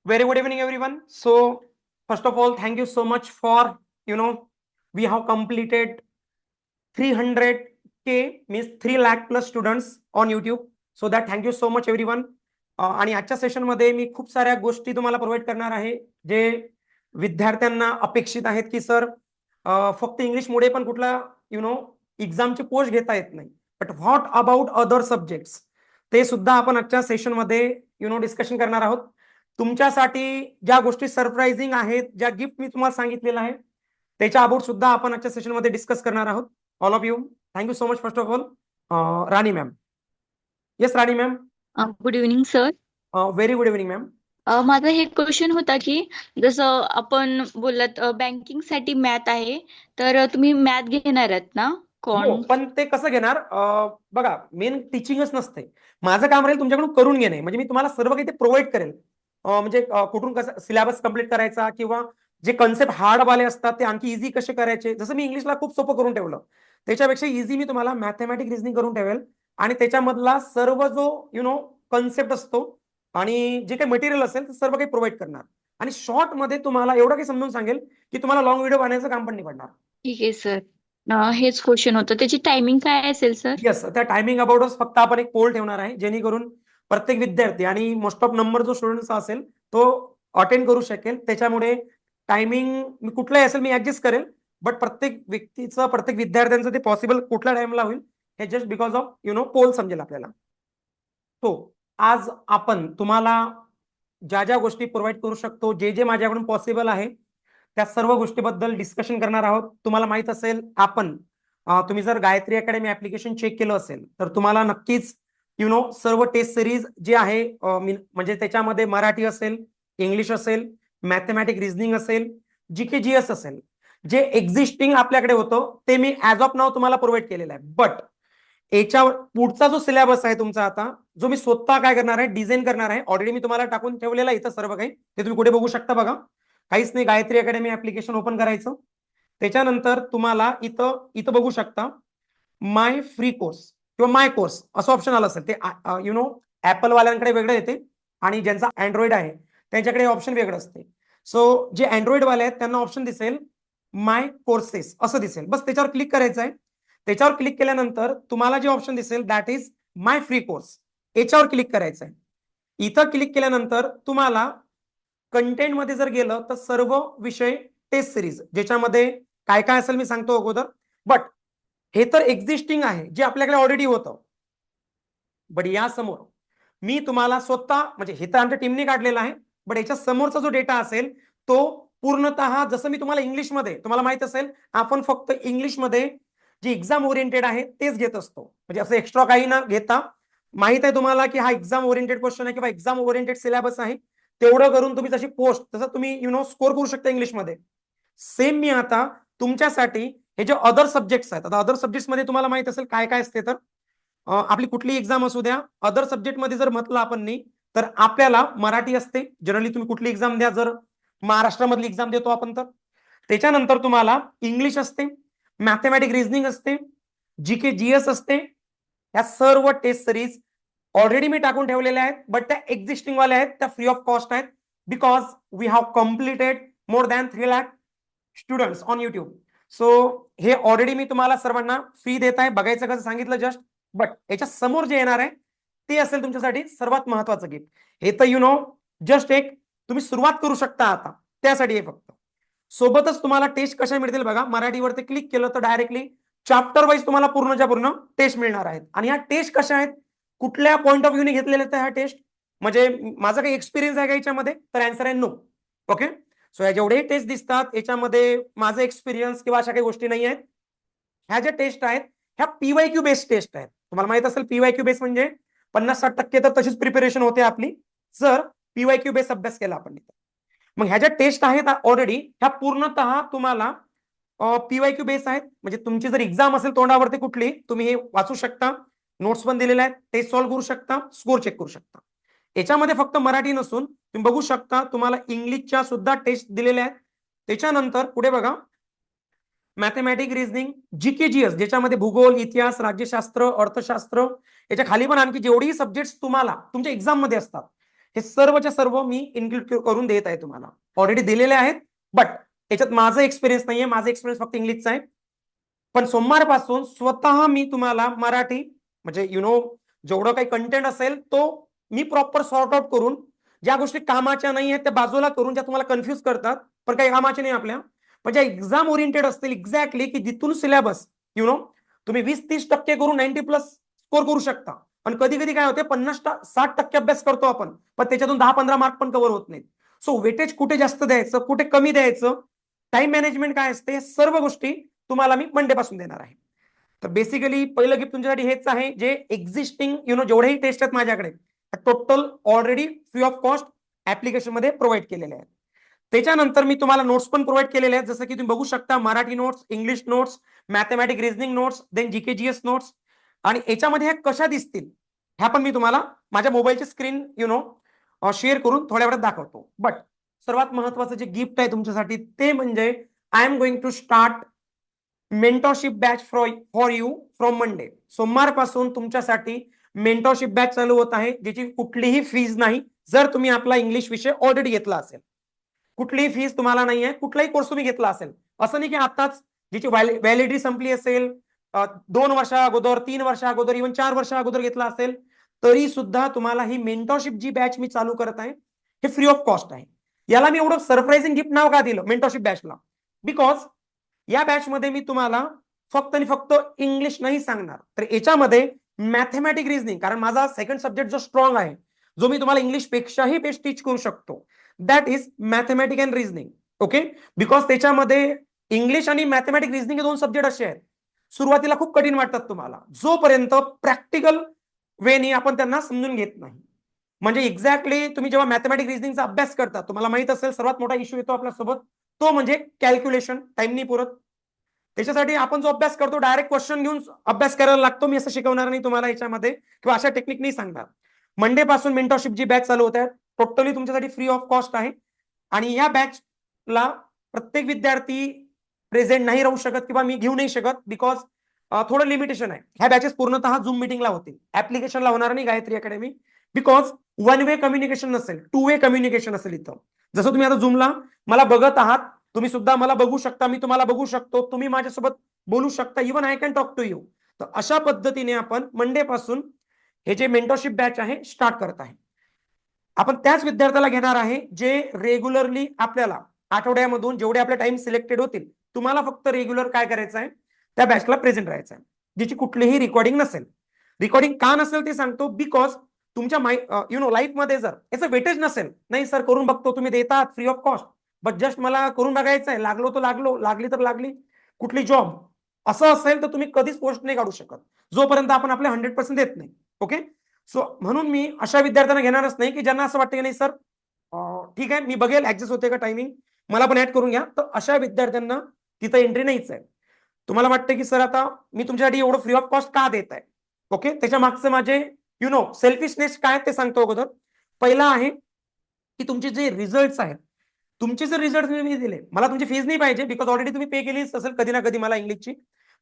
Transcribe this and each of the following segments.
Very good evening, everyone. So, first of all, thank you so much for, we have completed 300K, means 3 lakh plus students on YouTube. So that thank you so much everyone. आणि आजच्या सेशनमध्ये मी खूप साऱ्या गोष्टी तुम्हाला provide करणार आहे जे विद्यार्थ्यांना अपेक्षित आहेत की सर फक्त इंग्लिशमुळे पण कुठला एक्झामची पोस्ट घेता येत नाही, but what about other subjects ते सुद्धा आपण आजच्या सेशनमध्ये डिस्कशन करणार आहोत. तुमच्यासाठी ज्या गोष्टी सरप्राइझिंग आहेत, ज्या गिफ्ट मी तुम्हाला सांगितलेलं आहे त्याच्या अबाउट सुद्धा आपण आजच्या सेशनमध्ये डिस्कस करणार आहोत. All of you, thank you so much. First of all, Rani ma'am. Yes Rani ma'am. Good evening sir. Very good evening ma'am. माझा हे क्वेश्चन होता की जसं आपण बोललात बँकिंग साठी मॅथ आहे, तर तुम्ही मॅथ घेणार आहात ना? हो, पण ते कसं घेणार, बघा मेन टीचिंगच नसते. माझं काम राहील तुमच्याकडून करून घेणे, म्हणजे मी तुम्हाला सर्व काही ते प्रोव्हाइड करेल. म्हणजे कुठून कसं सिलेबस कम्प्लीट करायचा किंवा जे कन्सेप्ट हार्ड वाले असतात ते आणखी इझी कसे करायचे. जसं मी इंग्लिशला खूप सोपं करून ठेवलं, त्याच्यापेक्षा इझी मी तुम्हाला मॅथमॅटिक रिझनिंग करून ठेवेल आणि त्याच्यामधला सर्व जो कन्सेप्ट असतो आणि जे काही मटेरियल असेल ते सर्व काही प्रोव्हाइड करणार. आणि शॉर्ट मध्ये तुम्हाला एवढं काही समजून सांगेल की तुम्हाला लॉंग व्हिडिओ बनवायचं काम पण नाही पडणार. ठीक आहे सर. हेच क्वेश्चन होतं, त्याची टायमिंग काय असेल सर? येस, त्या टायमिंग अबाउटच फक्त आपण एक पोल ठेवणार आहे जेणेकरून प्रत्येक विद्यार्थी आणि मोस्ट ऑफ नंबर जो स्टुडंटचा असेल तो अटेंड करू शकेल. त्याच्यामुळे टायमिंग मी कुठलाही असेल मी ऍडजस्ट करेल, बट प्रत्येक व्यक्तीचं प्रत्येक विद्यार्थ्यांचं ते पॉसिबल कुठल्या टाइमला होईल हे जस्ट बिकॉज ऑफ पोल समजेल आपल्याला. तो आज आपण तुम्हाला ज्या ज्या गोष्टी प्रोव्हाइड करू शकतो, जे जे माझ्याकडून पॉसिबल आहे त्या सर्व गोष्टीबद्दल डिस्कशन करणार आहोत. तुम्हाला माहित असेल आपण तुम्ही जर गायत्री अकॅडमी ऍप्लिकेशन चेक केलं असेल तर तुम्हाला नक्कीच सर्व टेस्ट सिरीज जे आहे म्हणजे त्याच्यामध्ये मराठी असेल, इंग्लिश असेल, मॅथमॅटिक रिझनिंग असेल, जीके जीएस असेल, जे एक्झिस्टिंग आपल्याकडे होतं ते मी ऍज ऑफ नाव तुम्हाला प्रोव्हाइड केलेलं आहे. बट याच्यावर पुढचा जो सिलेबस आहे तुमचा आता, जो मी स्वतः काय करणार आहे डिझाईन करणार आहे. ऑलरेडी मी तुम्हाला टाकून ठेवलेलं आहे इथं सर्व काही, ते तुम्ही कुठे बघू शकता बघा. काहीच नाही, गायत्री अकॅडमी ऍप्लिकेशन ओपन करायचं. त्याच्यानंतर तुम्हाला इथं इथं बघू शकता माय फ्री कोर्स किंवा माय कोर्स असं ऑप्शन आलं असेल. ते ऍपल वाल्यांकडे वेगळं येते आणि ज्यांचा अँड्रॉइड आहे त्यांच्याकडे ऑप्शन वेगळं असते. सो जे अँड्रॉइड वाले आहेत त्यांना ऑप्शन दिसेल माय कोर्सेस असं दिसेल. बस त्याच्यावर क्लिक करायचं आहे. त्याच्यावर क्लिक केल्यानंतर तुम्हाला जे ऑप्शन दिसेल that is my free course, याच्यावर क्लिक करायचं आहे. इथं क्लिक केल्यानंतर तुम्हाला कंटेंट मध्ये जर गेलं तर सर्व विषय टेस्ट सिरीज ज्याच्यामध्ये काय काय असेल मी सांगतो अगोदर. बट हे तर एक्झिस्टिंग आहे जे आपल्याकडे ऑलरेडी होतं. बट या समोर मी तुम्हाला स्वतः, म्हणजे हे तर आमच्या टीमने काढलेलं आहे, बट याच्या समोरचा जो डेटा असेल तो पूर्णतः जसं मी तुम्हाला इंग्लिशमध्ये, तुम्हाला माहित असेल आपण फक्त इंग्लिशमध्ये जे एक्झाम ओरिएंटेड आहे तेच घेत असतो, म्हणजे असं एक्स्ट्रा काही न घेता. माहित आहे तुम्हाला की हा एक्झाम ओरिएंटेड क्वेश्चन आहे किंवा एक्झाम ओरिएंटेड सिलेबस आहे, तेवढं करून तुम्ही जशी पोस्ट तसं तुम्ही स्कोर करू शकता इंग्लिशमध्ये. सेम मी आता तुमच्यासाठी हे जे अदर सब्जेक्ट्स आहेत, आता अदर सब्जेक्ट्स मध्ये तुम्हाला माहित असेल काय काय असते. तर आपली कुठली एक्झाम असू द्या, अदर सब्जेक्ट मध्ये जर म्हटलं आपण नाही तर आपल्याला मराठी असते. जनरली तुम्ही कुठली एक्झाम द्या, जर महाराष्ट्रामधली एक्झाम देतो आपण तर त्याच्यानंतर तुम्हाला इंग्लिश असते, मॅथमॅटिक रिझनिंग असते, जीके जीएस असते. या सर्व टेस्ट सिरीज ऑलरेडी मी टाकून ठेवलेल्या आहेत, बट त्या एक्झिस्टिंग वाल्या आहेत, त्या फ्री ऑफ कॉस्ट आहेत. Because we have completed more than 3 lakh students on YouTube. So हे ऑलरेडी मी तुम्हाला सर्वांना फ्री देत आहे, बघायचं कसं सांगितलं जस्ट. बट याच्या समोर जे येणार आहे ते असेल तुमच्यासाठी सर्वात महत्वाचं गिफ्ट. हे तर जस्ट एक तुम्ही सुरुवात करू शकता आता, त्यासाठी हे फक्त. सोबतच तुम्हाला टेस्ट कशा मिळतील बघा, मराठीवरती क्लिक केलं तर डायरेक्टली चॅप्टर वाईज तुम्हाला पूर्णच्या पूर्ण टेस्ट मिळणार आहेत. आणि ह्या टेस्ट कशा आहेत, कुठल्या पॉईंट ऑफ व्ह्यूने घेतलेल्या आहेत ह्या टेस्ट, म्हणजे माझा काही एक्सपिरियन्स आहे का याच्यामध्ये, तर आन्सर आहे नो. ओके, सो या जेवढेही टेस्ट दिसतात याच्यामध्ये माझा एक्सपिरियन्स किंवा अशा काही गोष्टी नाही आहेत. ह्या ज्या टेस्ट आहेत ह्या पीवायक्यू बेस्ड टेस्ट आहेत. तुम्हाला माहित असेल पीवायक्यू बेस म्हणजे 50-60% तर तशीच प्रिपरेशन होते आपली जर पीवायक्यू बेस अभ्यास केला आपण. मग ह्या ज्या टेस्ट आहेत ऑलरेडी ह्या पूर्णतः तुम्हाला पीवायक्यू बेस आहेत. म्हणजे तुमची जर एक्झाम असेल तोंडावरती कुठली, तुम्ही हे वाचू शकता, नोट्स पण दिलेले आहेत, टेस्ट सॉल्व्ह करू शकता, स्कोर चेक करू शकता. याच्यामध्ये फक्त मराठी नसून तुम्ही बघू शकता तुम्हाला इंग्लिशच्या सुद्धा टेस्ट दिलेल्या आहेत. त्याच्यानंतर पुढे बघा मॅथमॅटिक रिझनिंग, जीके जीएस ज्याच्यामध्ये भूगोल, इतिहास, राज्यशास्त्र, अर्थशास्त्र, याच्या खाली पण आणखी जेवढी सब्जेक्ट तुम्हाला तुमच्या एक्झाम मध्ये असतात हे सर्वच्या सर्व मी इन्क्लूड करून देत आहे तुम्हाला. ऑलरेडी दिलेले आहेत, बट याच्यात माझा एक्सपिरियन्स नाहीये, माझा एक्सपिरियन्स फक्त इंग्लिशचा आहे. पण सोमवारपासून स्वतः मी तुम्हाला मराठी म्हणजे जेवढं काही कंटेंट असेल तो मी प्रॉपर सॉर्ट आउट करून, ज्या गोष्टी कामाच्या नाही आहेत त्या बाजूला करून, ज्या तुम्हाला कन्फ्युज करतात पण काही कामाच्या नाही आपल्या, पण ज्या एक्झाम ओरिएंटेड असतील एक्झॅक्टली, की जिथून सिलेबस तुम्ही 20-30% करून 90+ स्कोर करू शकता. पण कधी कधी काय होते 50-60% अभ्यास करतो आपण, पण त्याच्यातून 10-15 मार्क पण कव्हर होत नाहीत. सो वेटेज कुठे जास्त द्यायचं, कुठे कमी द्यायचं, टाइम मॅनेजमेंट काय असते, सर्व गोष्टी तुम्हाला मी मंडे पासून देणार आहे. तर बेसिकली पहिलं गिफ्ट तुमच्यासाठी हेच आहे, जे एक्झिस्टिंग जेवढेही टेस्ट आहेत माझ्याकडे total already free of cost application मध्ये प्रोव्हाइड केलेले आहेत. त्याच्यानंतर मी तुम्हाला नोट्स पण प्रोव्हाइड केलेले आहेत, जसं की तुम्ही बघू शकता, Marathi notes, English notes, mathematic reasoning notes, then GK GS notes. आणि याच्यामध्ये ह्या कशा दिसतील ह्या पण मी तुम्हाला माझ्या मोबाईलची स्क्रीन शेअर करून थोड्या वेळात दाखवतो. बट सर्वात महत्वाचं जे गिफ्ट आहे तुमच्यासाठी ते म्हणजे I am going to start mentorship batch for you from Monday. सोमवारपासून तुमच्यासाठी मेंटरशिप बॅच चालू होत आहे, ज्याची कुठलीही फीज नाही. जर तुम्ही आपला इंग्लिश विषय ऑलरेडी घेतला असेल, कुठलीही फीज तुम्हाला नाही आहे. कुठलाही कोर्स तुम्ही घेतला असेल, असं नाही की आताच ज्याची व्हॅलिडिटी संपली असेल, 2 वर्षा अगोदर, 3 वर्षा अगोदर, इव्हन 4 वर्षा अगोदर घेतला असेल, तरी सुद्धा तुम्हाला ही मेंटरशिप जी बॅच मी चालू करत आहे हे फ्री ऑफ कॉस्ट आहे. याला मी एवढं सरप्राइझिंग गिफ्ट नाव का दिलं मेंटरशिप बॅचला? बिकॉज या बॅच मध्ये मी तुम्हाला फक्त आणि फक्त इंग्लिश नाही सांगणार, तर याच्यामध्ये मॅथमॅटिक रिझनिंग, कारण माझा सेकंड सब्जेक्ट जो स्ट्रॉंग आहे, जो मी तुम्हाला इंग्लिश पेक्षाही बेस्ट टीच करू शकतो, that is mathematic and reasoning. Okay, because त्याच्यामध्ये इंग्लिश आणि मॅथमॅटिक रिझनिंग हे 2 सब्जेक्ट असे आहेत, सुरुवातीला खूप कठीण वाटतात तुम्हाला, जोपर्यंत प्रॅक्टिकल वेनी आपण त्यांना समजून घेत नाही. म्हणजे एक्झॅक्टली तुम्ही जेव्हा मॅथमॅटिक रिझनिंगचा अभ्यास करता, तुम्हाला माहित असेल सर्वात मोठा इश्यू येतो आपल्यासोबत, तो म्हणजे कॅल्क्युलेशन, टाइम नाही पुरत. त्याच्यासाठी आपण जो अभ्यास करतो डायरेक्ट क्वेश्चन घेऊन अभ्यास करायला लागतो. मी असं शिकवणार नाही तुम्हाला याच्यामध्ये, किंवा अशा टेक्निक नाही सांगणार. मंडे पासून मेंटरशिप जी बॅच चालू होत आहे टोटली तुमच्यासाठी फ्री ऑफ कॉस्ट आहे. आणि या बॅचला प्रत्येक विद्यार्थी प्रेझेंट नाही राहू शकत किंवा मी घेऊ नाही शकत, बिकॉज थोडं लिमिटेशन आहे. ह्या बॅचेस पूर्णतः झूम मिटिंगला होतील, ऍप्लिकेशनला होणार नाही Gayatri academy, because one way communication नसेल, 2 वे कम्युनिकेशन असेल इथं. जसं तुम्ही आता झूमला मला बघत आहात, तुम्ही सुद्धा मला बघू शकता, मी तुम्हाला बघू शकतो, तुम्ही माझ्यासोबत बोलू शकता, even I can talk to you. तर अशा पद्धतीने आपण मंडे पासून हे जे मेंटरशिप बॅच आहे स्टार्ट करत आहे. आपण त्याच विद्यार्थ्याला घेणार आहे जे रेग्युलरली आपल्याला आठवड्यामधून जेवढे आपले टाइम सिलेक्टेड होतील, तुम्हाला फक्त रेग्युलर काय करायचं आहे, त्या बॅचला प्रेझेंट राहायचं आहे, ज्याची कुठलीही रेकॉर्डिंग नसेल. रेकॉर्डिंग का नसेल ते सांगतो, बिकॉज तुमच्या लाईफ मध्ये जर याचं वेटेज नसेल, नाही सर करून बघतो, तुम्ही देतात free of cost, but just मला करून बघायचं आहे, लागलो तर लागलो, लागली तर लागली कुठली जॉब, असं असेल तर तुम्ही कधीच पोस्ट नाही काढू शकत जोपर्यंत आपण आपले 100% देत नाही. ओके, सो म्हणून मी अशा विद्यार्थ्यांना घेणारच नाही की ज्यांना असं वाटतं की नाही सर ठीक आहे मी बघेल ऍडजस्ट होते का टायमिंग, मला पण ऍड करून घ्या. तर अशा विद्यार्थ्यांना तिथं एंट्री नाहीच आहे. तुम्हाला वाटतं की सर आता मी तुमच्यासाठी एवढं फ्री ऑफ कॉस्ट का देत आहे, ओके, त्याच्या मागचे माझे सेल्फिशनेस काय ते सांगतो अगोदर. पहिला आहे की तुमचे जे रिझल्ट आहेत, तुमचे जर रिझल्ट मी दिले, मला तुमची फीज नाही पाहिजे, बिकॉज ऑलरेडी तुम्ही पे केलीच असेल कधी ना कधी मला इंग्लिशची,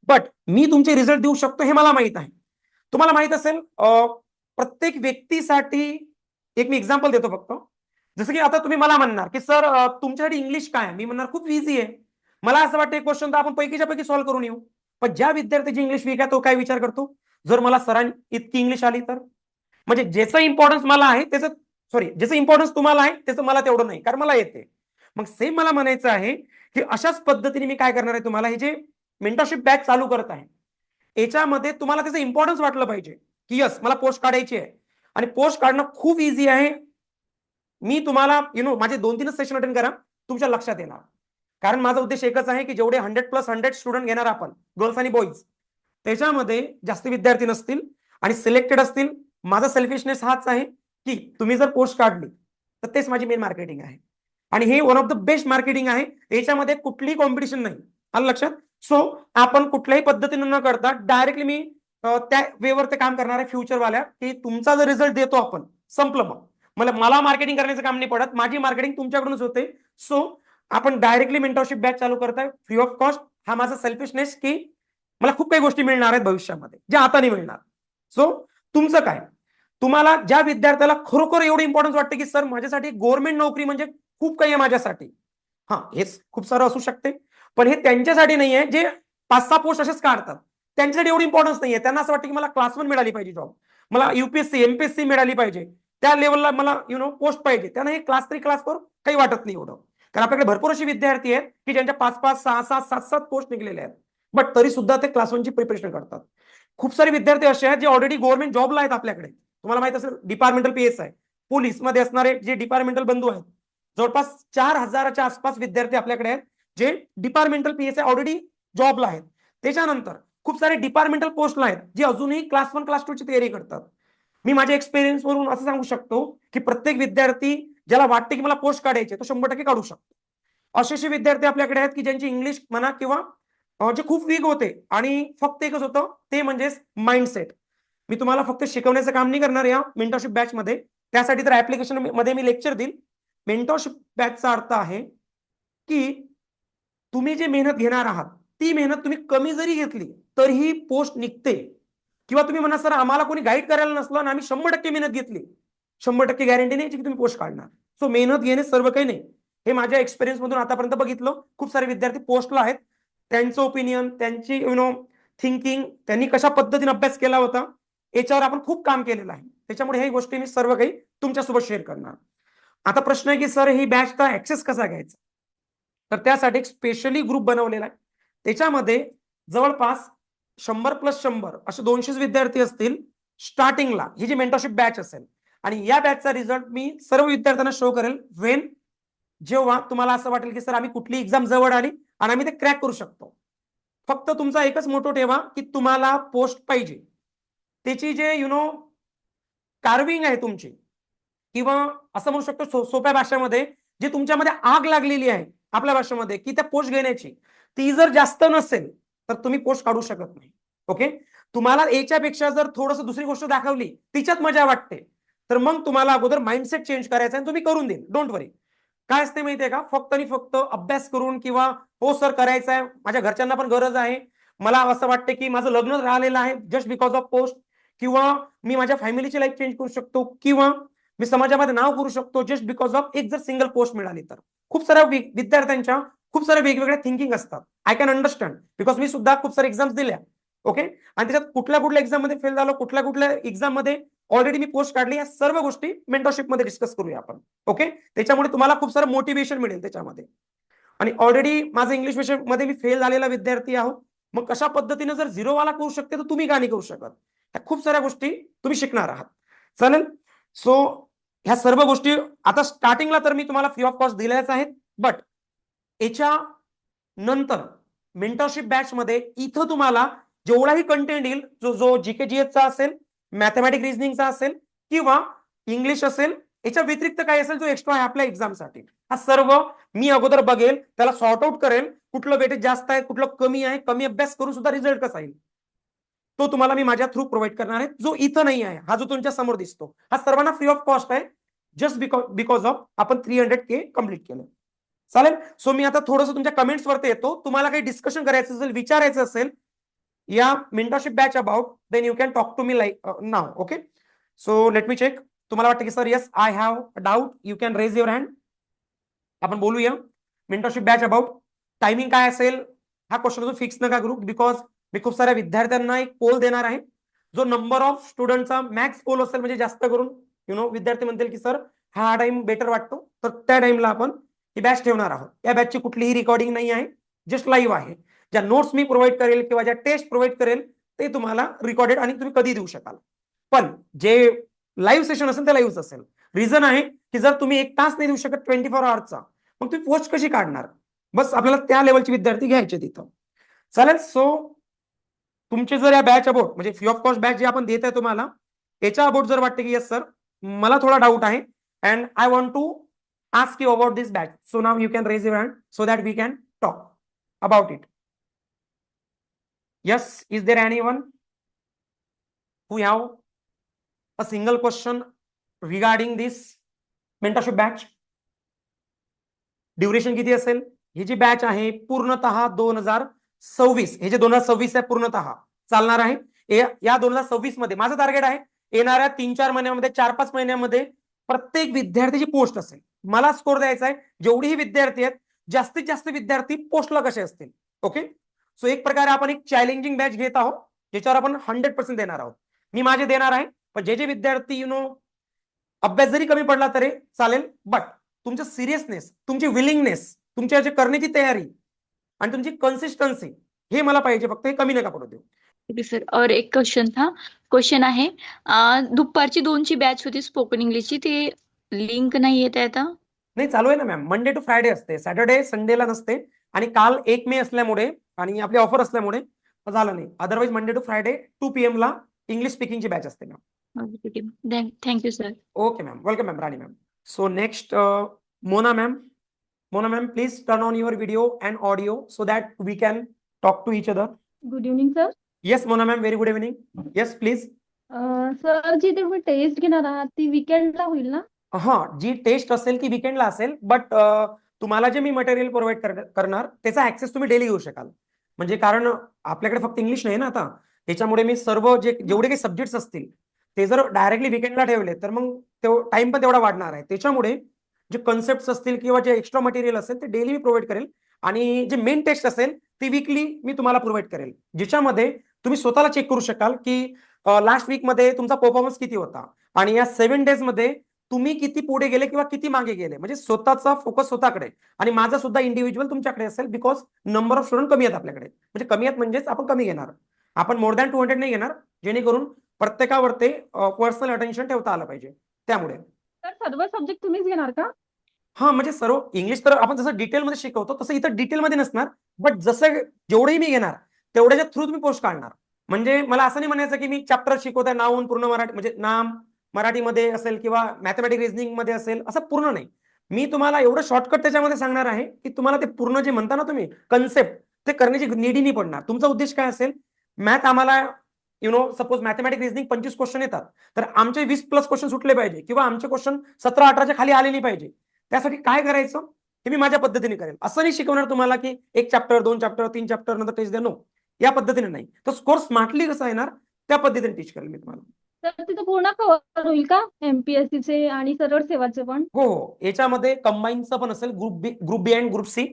बट मी तुमचे रिझल्ट देऊ शकतो हे मला माहित आहे. तुम्हाला माहित असेल प्रत्येक व्यक्तीसाठी एक मी एक्झाम्पल देतो फक्त. जसं की आता तुम्ही मला म्हणणार की सर तुमच्यासाठी इंग्लिश काय आहे, मी म्हणणार खूप इझी आहे. मला असं वाटतं एक क्वेश्चन तर आपण पैकीच्या पैकी सॉल्व्ह करून येऊ. पण ज्या विद्यार्थ्याची इंग्लिश वीक आहे तो काय विचार करतो, जर मला सरांनी इतकी इंग्लिश आली तर, म्हणजे ज्याचं इम्पॉर्टन्स मला आहे त्याचं, सॉरी ज्याचं इम्पॉर्टन्स तुम्हाला आहे त्याचं मला तेवढं नाही, कारण मला येते. मग सेम मला म्हणायचं आहे की अशाच पद्धतीने मी काय करणार आहे, तुम्हाला हे जे मेंटरशिप बॅच चालू करत आहे याच्यामध्ये तुम्हाला त्याचं इम्पॉर्टन्स वाटलं पाहिजे की यस मला पोस्ट काढायची आहे. आणि पोस्ट काढणं खूप इझी आहे. मी तुम्हाला माझे 2-3 सेशन अटेंड करा, तुमच्या लक्षात येणार. कारण माझा उद्देश एकच आहे की जेवढे 100+100 स्टुडंट घेणार आपण, गर्ल्स आणि बॉईज, त्याच्यामध्ये जास्त विद्यार्थी नसतील आणि सिलेक्टेड असतील. माझा सेल्फिशनेस हाच आहे की तुम्ही जर पोस्ट काढली तर तेच माझी मेन मार्केटिंग आहे. आणि हे one of the best marketing आहे, याच्यामध्ये कुठलीही कॉम्पिटिशन नाही. आलं लक्षात? सो आपण कुठल्याही पद्धतीने न करता डायरेक्टली मी त्या वेवर ते काम करणार आहे फ्युचरवाल्या, की तुमचा जर रिझल्ट देतो आपण, संपलं. मग मला मार्केटिंग करण्याचं काम नाही पडत, माझी मार्केटिंग तुमच्याकडूनच होते. सो आपण डायरेक्टली मेंटरशिप बॅच चालू करताय फ्री ऑफ कॉस्ट. हा माझा सेल्फिशनेस की मला खूप काही गोष्टी मिळणार आहेत भविष्यामध्ये ज्या आता नाही मिळणार. सो तुमचं काय, तुम्हाला ज्या विद्यार्थ्याला खरोखर एवढं इम्पॉर्टन्स वाटते की सर माझ्यासाठी गव्हर्नमेंट नोकरी म्हणजे खूप काही आहे माझ्यासाठी, हा हेच खूप सारं असू शकते, पण हे त्यांच्यासाठी नाहीये जे 5-6 पोस्ट असेच काढतात. त्यांच्यासाठी एवढी इम्पॉर्टन्स नाहीये. त्यांना असं वाटतं की मला क्लास 1 मिळाली पाहिजे जॉब, मला युपीएससी एमपीएससी मिळाली पाहिजे, त्या लेवलला मला पोस्ट पाहिजे. त्यांना हे क्लास 3 क्लास 4 काही वाटत नाही एवढं. कारण आपल्याकडे भरपूर असे विद्यार्थी आहेत की ज्यांच्या 5-5 6-6 7-7 पोस्ट निघलेले आहेत, बट तरी सुद्धा ते क्लास 1 ची प्रिपरेशन करतात. खूप सारे विद्यार्थी असे आहेत जे ऑलरेडी गव्हर्नमेंट जॉबला आहेत आपल्याकडे. तुम्हाला माहित असेल डिपार्टमेंटल पीएसआय, पोलीस मध्ये असणारे जे डिपार्टमेंटल बंधू आहेत, जवळपास 4,000च्या आसपास विद्यार्थी आपल्याकडे आहेत जे डिपार्टमेंटल पीएसआय ऑलरेडी जॉबला आहेत. त्याच्यानंतर खूप सारे डिपार्टमेंटल पोस्टला आहेत जे अजूनही क्लास 1 क्लास 2 ची तयारी करतात. मी माझ्या एक्सपिरियन्स वरून असं सांगू शकतो की प्रत्येक विद्यार्थी ज्याला वाटते की मला पोस्ट काढायचे तो 100% काढू शकतो. असे विद्यार्थी आपल्याकडे आहेत की ज्यांची इंग्लिश म्हणा किंवा जे खूप वीक होते आणि फक्त एकच होतं ते म्हणजे माइंडसेट. मी तुम्हाला फक्त शिकवण्याचं काम नाही करणार या मेंटरशिप बॅच मध्ये, त्यासाठी तर ऍप्लिकेशन मध्ये मी लेक्चर देईल. मेंटरशिप बॅचचा अर्थ आहे की तुम्ही जे मेहनत घेणार आहात ती मेहनत तुम्ही कमी जरी घेतली तरीही पोस्ट निघते. किंवा तुम्ही म्हणा सर आम्हाला कोणी गाईड करायला नसलं आणि आम्ही 100% मेहनत घेतली, 100% गॅरंटी नाही की तुम्ही पोस्ट काढणार. सो मेहनत घेणे सर्व काही नाही, हे माझ्या एक्सपिरियन्स मधून आतापर्यंत बघितलं. खूप सारे विद्यार्थी पोस्टला आहेत, त्यांचं ओपिनियन, त्यांची थिंकिंग, त्यांनी कशा पद्धतीने अभ्यास केला होता याच्यावर आपण खूप काम केलेलं आहे. त्याच्यामुळे हे गोष्टी मी सर्व काही तुमच्यासोबत शेअर करणार. आता प्रश्न आहे की सर ही बॅचचा ऍक्सेस कसा घ्यायचा, तर त्यासाठी एक स्पेशली ग्रुप बनवलेला आहे. त्याच्यामध्ये जवळपास 100+100 असे 200 विद्यार्थी असतील स्टार्टिंगला, ही जी मेंटरशिप बॅच असेल. आणि या बॅचचा रिझल्ट मी सर्व विद्यार्थ्यांना शो करेल वेन, जेव्हा तुम्हाला असं वाटेल की सर आम्ही कुठली एक्झाम जवळ आली आणि आम्ही ते क्रॅक करू शकतो. फक्त तुमचा एकच मोटो ठेवा की तुम्हाला पोस्ट पाहिजे. त्याची जे कार्विंग आहे तुमची, किंवा असं म्हणू शकतो सोप्या भाषेमध्ये जे तुमच्यामध्ये आग लागलेली आहे आपल्या भाषेमध्ये की त्या पोस्ट घेण्याची, ती जर जास्त नसेल तर तुम्ही पोस्ट काढू शकत नाही. ओके, तुम्हाला याच्यापेक्षा जर थोडस दुसरी गोष्ट दाखवली तिच्यात मजा वाटते तर मग तुम्हाला अगोदर माइंडसेट चेंज करायचा आणि तुम्ही करून देईल. डोंट वरी. काय असते माहितीये का, फक्त आणि फक्त अभ्यास करून किंवा हो सर करायचं आहे, माझ्या घरच्यांना पण गरज आहे, मला असं वाटतं की माझं लग्न राहिलेलं आहे जस्ट बिकॉज ऑफ पोस्ट, किंवा मी माझ्या फॅमिलीची लाईफ चेंज करू शकतो, किंवा मी समाजामध्ये नाव करू शकतो जस्ट बिकॉज ऑफ एक जर सिंगल पोस्ट मिळाली तर. खूप साऱ्या विद्यार्थ्यांच्या खूप साऱ्या वेगवेगळ्या थिंकिंग असतात. आय कॅन अंडरस्टँड बिकॉज मी सुद्धा खूप सारे एक्झाम्स दिल्या. ओके, आणि त्याच्यात कुठल्या कुठल्या एक्झाम मध्ये फेल झालो, कुठल्या कुठल्या एक्झाम मध्ये ऑलरेडी मी पोस्ट काढली, या सर्व गोष्टी मेंटरशिप मध्ये डिस्कस करूया आपण. ओके, त्याच्यामुळे तुम्हाला खूप सारं मोटिवेशन मिळेल त्याच्यामध्ये. आणि ऑलरेडी माझं इंग्लिश विषयामध्ये मी फेल झालेला विद्यार्थी आहो, मग कशा पद्धतीने जर झिरो वाला करू शकते तर तुम्ही का नाही करू शकत. ह्या खूप साऱ्या गोष्टी तुम्ही शिकणार आहात. चालेल. सो ह्या सर्व गोष्टी आता स्टार्टिंगला तर मी तुम्हाला फ्री ऑफ कॉस्ट दिल्याच आहेत, बट याच्या नंतर मेंटरशिप बॅच मध्ये इथं तुम्हाला जेवढाही कंटेंट येईल, जो जीके जीएसचा असेल, मॅथमॅटिक रिझनिंगचा असेल किंवा इंग्लिश असेल, याच्या व्यतिरिक्त काय असेल जो एक्स्ट्रा आहे आपल्या एक्झामसाठी, हा सर्व मी अगोदर बघेल, त्याला सॉर्ट आउट करेल, कुठलं वेटेज जास्त आहे कुठलं कमी आहे, कमी अभ्यास करून सुद्धा रिझल्ट कसा येईल तो तुम्हाला मी माझ्या थ्रू प्रोव्हाइड करणार आहे. जो इथं नाही आहे, हा जो तुमच्या समोर दिसतो, हा सर्वांना फ्री ऑफ कॉस्ट आहे, जस्ट बिकॉज ऑफ आपण 300K कम्प्लीट केलं. चालेल. सो मी आता थोडंसं तुमच्या कमेंट्स वरती येतो. तुम्हाला काही डिस्कशन करायचं असेल, विचारायचं असेल या mentorship batch about, then you can talk to me like नाव. Okay, so let me check. तुम्हाला वाटतं की sir yes I have a doubt, you can raise your hand. आपण बोलूया मेंटरशिप बॅच अबाउट. टायमिंग काय असेल हा क्वेश्चन फिक्स नका करू, बिकॉज मी खूप साऱ्या विद्यार्थ्यांना एक पोल देणार आहे. जो नंबर ऑफ स्टुडंटचा मॅक्स पोल असेल, म्हणजे जास्त करून विद्यार्थी म्हणतील की सर हा टाइम बेटर वाटतो, तर त्या टाइमला आपण ही बॅच ठेवणार आहोत. या बॅचची कुठलीही रेकॉर्डिंग नाही आहे, जस्ट लाईव्ह आहे. ज्या नोट्स मी प्रोव्हाइड करेल किंवा ज्या टेस्ट प्रोव्हाइड करेल ते तुम्हाला रेकॉर्डेड आणि तुम्ही कधी देऊ शकाल. पण जे लाईव्ह सेशन असेल ते लाईव्ह असेल. रिझन आहे की जर तुम्ही 1 तास नाही देऊ शकत 24 आवर्सचा, मग तुम्ही पोस्ट कशी काढणार. बस आपल्याला त्या लेवलचे विद्यार्थी घ्यायचे तिथं. चालेल. सो तुमचे जर या बॅच अबाउट म्हणजे फ्री ऑफ कॉस्ट बॅच जे आपण देत आहे तुम्हाला, याच्या अबाउट जर वाटते की येस सर मला थोडा डाऊट आहे and I want to ask you about this batch. So now you can raise your hand so that we can talk about it. Yes, is there anyone who have a single question regarding this mentorship batch? Duration किती असेल. ही जी batch आहे पूर्णतः 2026, हे जे 2026 आहे पूर्णतः चालणार आहे. या 2026 मध्ये माझं टार्गेट आहे येणाऱ्या 3-4 महिन्यामध्ये 4-5 महिन्यामध्ये प्रत्येक विद्यार्थीची पोस्ट असेल. मला स्कोर द्यायचा आहे जेवढेही विद्यार्थी आहेत जास्तीत जास्त विद्यार्थी पोस्टला कसे असतील. ओके, सो एक प्रकारे आपण एक चॅलेंजिंग बॅच घेत आहोत ज्याच्यावर आपण 100% देणार आहोत. मी माझे देणार आहे, पण जे विद्यार्थी अभ्यास जरी कमी पडला तरी चालेल, बट तुमचं सिरियसनेस, तुमची विलिंगनेस, तुमच्या जे करण्याची तयारी आणि तुमची कन्सिस्टन्सी हे मला पाहिजे. फक्त हे कमी नका पडू देऊ. ओके सर, और एक क्वेश्चन आहे. दुपारची 2ची बॅच होती स्पोकन इंग्लिशची, ती लिंक नाही येत आहे आता. नाही, चालू आहे ना मॅम. मंडे टू फ्रायडे असते, सॅटर्डे संडेला नसते. आणि काल 1 मे असल्यामुळे आणि आपली ऑफर असल्यामुळे झालं नाही. Otherwise Monday to Friday 2 PM ला इंग्लिश स्पीकिंगची बॅच असते ma'am. Thank you sir. Okay ma'am, welcome ma'am, Rani ma'am. So next Mona ma'am. Mona ma'am, please turn on your video and audio so that we can talk to each other. Good evening sir. Yes, Mona ma'am, very good evening. Yes, please. Sir ji तुम्ही test घेणार आहात ती वीकेंडला होईल ना? हा, जी taste असेल ती वीकेंडला असेल, बट तुम्हाला जे मी मटेरियल प्रोव्हाइड करणार त्याचा ऍक्सेस तुम्ही डेली घेऊ शकाल. म्हणजे कारण आपल्याकडे फक्त इंग्लिश नाही ना आता, त्याच्यामुळे मी सर्व जेवढे काही सब्जेक्ट्स असतील ते जर डायरेक्टली वीकेंडला ठेवले तर मग टाइम पण तेवढा वाढणार आहे. त्याच्यामुळे जे कन्सेप्ट असतील किंवा जे एक्स्ट्रा मटेरियल असेल ते डेली मी प्रोव्हाइड करेल. आणि जे मेन टेस्ट असेल ती वीकली मी तुम्हाला प्रोव्हाइड करेल, ज्याच्यामध्ये तुम्ही स्वतःला चेक करू शकाल की लास्ट वीक मध्ये तुमचा परफॉर्मन्स किती होता आणि या 7 डेज मध्ये तुम्ही किती पुढे गेले किंवा किती मागे गेले. म्हणजे स्वतःचा फोकस स्वतःकडे आणि माझा सुद्धा इंडिव्हिज्युअल तुमच्याकडे असेल, बिकॉज नंबर ऑफ स्टुडंट कमी आहेत आपल्याकडे. म्हणजे कमी आहेत म्हणजेच आपण कमी घेणार, आपण मोर दॅन 200 नाही घेणार, जेणेकरून प्रत्येकावर ते पर्सनल अटेन्शन ठेवता आलं पाहिजे. त्यामुळे तर सर्व सब्जेक्ट तुम्हीच घेणार का? हा, म्हणजे सर्व इंग्लिश तर आपण जसं डिटेलमध्ये शिकवतो तसं इथं डिटेलमध्ये नसणार, बट जसं जेवढेही मी घेणार तेवढ्याच्या थ्रू तुम्ही पोस्ट काढणार. म्हणजे मला असं नाही म्हणायचं की मी चॅप्टर शिकवताय नावून पूर्ण मराठी, म्हणजे नाम मराठीमध्ये असेल किंवा मॅथमॅटिक रिझनिंग मध्ये असेल, असं पूर्ण नाही. मी तुम्हाला एवढं शॉर्टकट त्याच्यामध्ये सांगणार आहे की तुम्हाला ते पूर्ण जे म्हणता ना तुम्ही कन्सेप्ट ते करण्याची नीडी नाही पडणार. तुमचा उद्देश काय असेल, मॅथ आम्हाला सपोज मॅथमॅटिक रिझनिंग 25 क्वेश्चन येतात, तर आमचे 20+ क्वेश्चन सुटले पाहिजे किंवा आमचे क्वेश्चन 17-18च्या खाली आले नाही पाहिजे. त्यासाठी काय करायचं हे मी माझ्या पद्धतीने करेल. असं नाही शिकवणार तुम्हाला की 1 चॅप्टर 2 चॅप्टर 3 चॅप्टर नंतर टेस्ट द्या, नो, या पद्धतीने नाही. तो स्कोर स्मार्टली कसा येणार त्या पद्धतीने टीच करेल मी तुम्हाला. तर तिथं पूर्ण कव्हर होईल का MPSC चे आणि सरळ सेवाचे पण? हो हो, याच्यामध्ये कंबाईनचं पण असेल, group B and group C.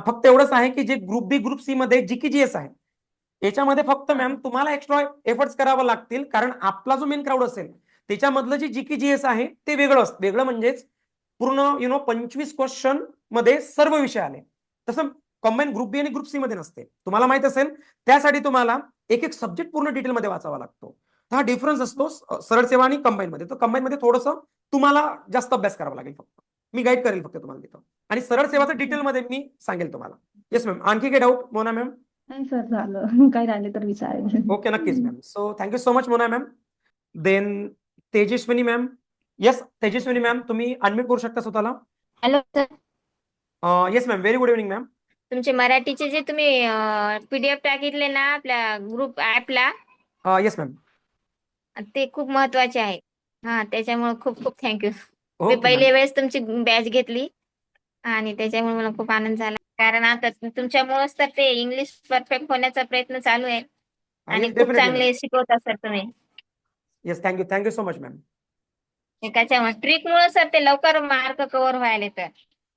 फक्त एवढंच आहे की जे ग्रुप बी ग्रुप सी मध्ये GKGS आहे याच्यामध्ये फक्त मॅम तुम्हाला एक्स्ट्रा एफर्ट्स करावं लागतील, कारण आपला जो मेन क्राऊड असेल त्याच्यामधलं जे GKGS आहे ते वेगळं असतं. वेगळं म्हणजेच पूर्ण 25 क्वेश्चन मध्ये सर्व विषय आले. तसं कंबाईन ग्रुप बी आणि ग्रुप सी मध्ये नसते. तुम्हाला माहित असेल, त्यासाठी तुम्हाला एक सब्जेक्ट पूर्ण डिटेलमध्ये वाचावा लागतो. हा डिफरन्स असतो सरळ सेवा आणि कंबाईन मध्ये. तर कंबाईन मध्ये थोडंसं तुम्हाला जास्त अभ्यास करावा लागेल. फक्त मी गाईड करेल फक्त तुम्हाला तिथं, आणि सरळ सेवाचं डिटेलमध्ये मी सांगेल तुम्हाला. येस मॅम, आणखी काही डाऊट मोना मॅम? नाही सर, झालं. काही राहिले तर विचारेल. ओके, नक्कीच ma'am. So thank you so much Mona ma'am. Then Tejaswini ma'am. Yes Tejaswini ma'am, तुम्ही अनम्यूट करू शकता स्वतःला. Hello sir, yes ma'am, very good evening ma'am. तुमचे मराठीचे जे तुम्ही PDF टाकितले ना आपल्या ग्रुप ऍपला, येस मॅम. ते खूप महत्वाचे आहे. हा, त्याच्यामुळे खूप खूप थँक्यू. मी ओके पहिल्या मॅम. वेळेस तुमची बॅच घेतली आणि त्याच्यामुळे मला खूप आनंद झाला. कारण आता तुमच्यामुळेच तर ते इंग्लिश परफेक्ट होण्याचा प्रयत्न चालू आहे आणि येस, खूप डेफिनेटली मॅम. चांगले शिकवता सर तुम्ही. Yes, thank you so much ma'am. त्याच्यामुळे ट्रिकमुळे सर ते लवकर मार्क कव्हर व्हायला तर.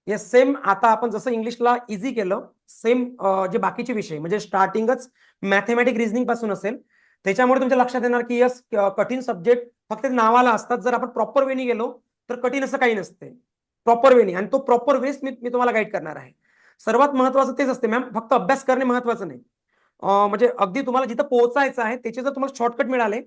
Yes, same. आता आपण जसं इंग्लिशला इझी केलं, सेम जे बाकीचे विषय म्हणजे स्टार्टिंगच मॅथमॅटिक रिझनिंग पासून असेल, त्याच्यामुळे तुमच्या लक्षात येणार की यस, कठीण सब्जेक्ट फक्त नावाला असतात. जर आपण प्रॉपर वेनी गेलो तर कठीण असं काही नसते. प्रॉपर वेनी, आणि तो प्रॉपर वेस मी तुम्हाला गाईड करणार आहे. सर्वात महत्वाचं तेच असते मॅम, फक्त अभ्यास करणे महत्वाचं नाही. म्हणजे अगदी तुम्हाला जिथं पोहोचायचं आहे त्याचे जर तुम्हाला शॉर्टकट मिळाले,